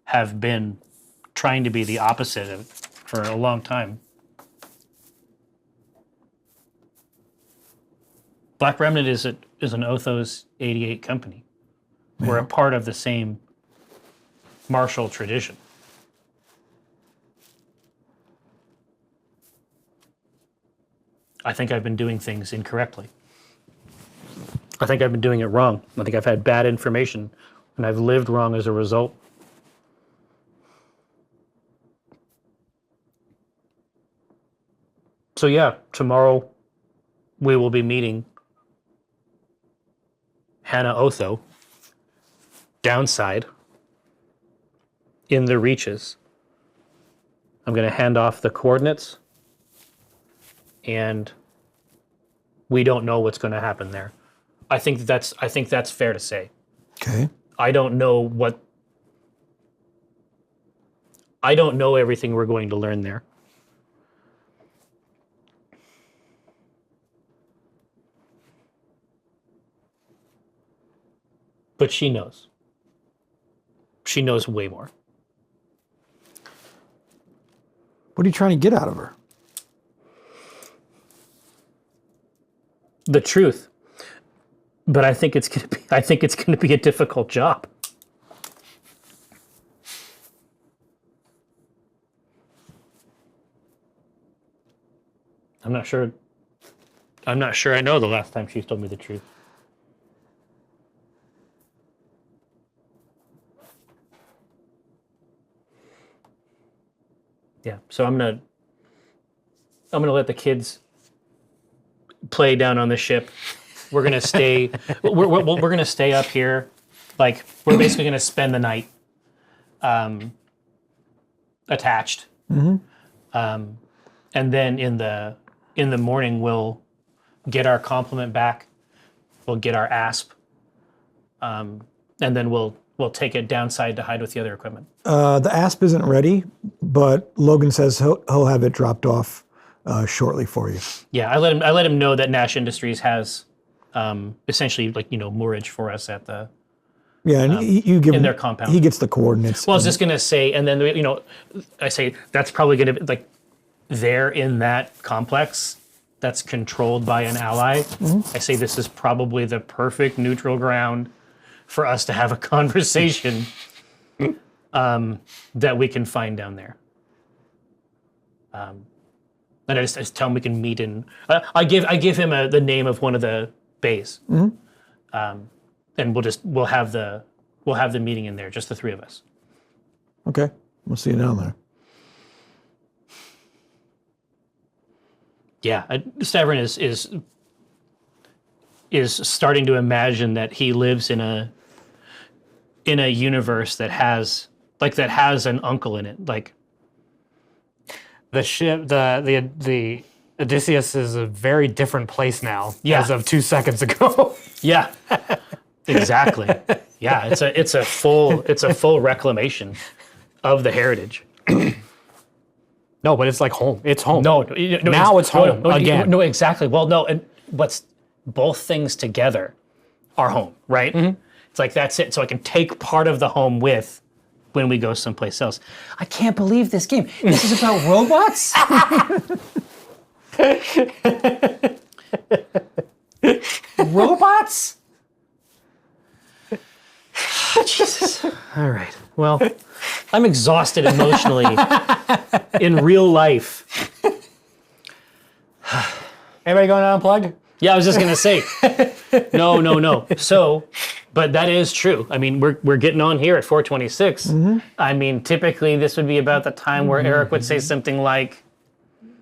have been trying to be the opposite of for a long time. Black Remnant is an Othos 88 company. We're a part of the same martial tradition. I think I've been doing things incorrectly. I think I've been doing it wrong. I think I've had bad information, and I've lived wrong as a result. So yeah, tomorrow we will be meeting Hannah Otho downside in the reaches. I'm going to hand off the coordinates, and we don't know what's going to happen there. I think that's fair to say. Okay. I don't know everything we're going to learn there. But she knows. She knows way more. What are you trying to get out of her? The truth. But I think it's gonna be a difficult job. not sure. I'm not sure I know the last time she's told me the truth. Yeah, so I'm gonna let the kids play down on the ship. We're gonna stay. we're gonna stay up here. Like we're basically gonna spend the night attached. And then in the morning we'll get our complement back. We'll get our asp, and then we'll take it downside to hide with the other equipment. The asp isn't ready, but Logan says he'll have it dropped off shortly for you. Yeah, I let him know that Nash Industries has essentially moorage for us at the and you give in him their compound. He gets the coordinates. Well, I was just gonna say, and then I say that's probably gonna be there in that complex that's controlled by an ally. I say this is probably the perfect neutral ground for us to have a conversation that we can find down there. And I just tell him we can meet in. I give him the name of one of the bays, and we'll have the meeting in there, just the three of us. Okay, we'll see you down there. Yeah, Stavron is starting to imagine that he lives in a universe that has an uncle in it. Like The ship, the Odysseus is a very different place now as of 2 seconds ago. Yeah, exactly. Yeah, it's a full reclamation of the heritage. No, but it's like home. It's home. No, now it's home again. No, exactly. Well, no, and what's both things together are home, right? It's like that's it. So I can take part of the home with when we go someplace else. I can't believe this game. This is about robots? Robots? Jesus. All right. Well, I'm exhausted emotionally in real life. Anybody going unplugged? Yeah, I was just gonna say. No. So, but that is true. I mean, we're getting on here at 4:26. I mean, typically this would be about the time where Eric would say something like,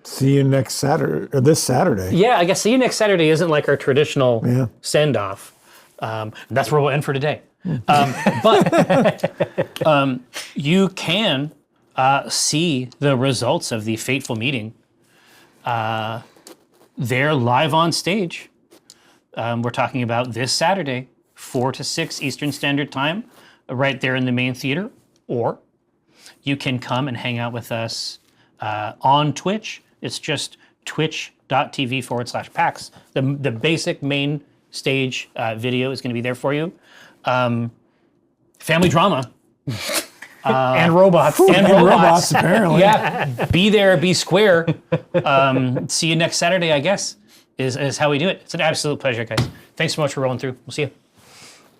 See you next Saturday, or this Saturday. yeah, I guess see you next Saturday isn't like our traditional send-off. That's where we'll end for today. But you can see the results of the fateful meeting. They're live on stage. We're talking about this Saturday, 4 to 6 Eastern Standard Time, right there in the main theater. Or you can come and hang out with us on Twitch. It's just twitch.tv/PAX. The basic main stage video is going to be there for you. Family drama. And robots. And robots, apparently. Yeah, be there, be square. See you next Saturday, I guess, is how we do it. It's an absolute pleasure, guys. Thanks so much for rolling through. We'll see you.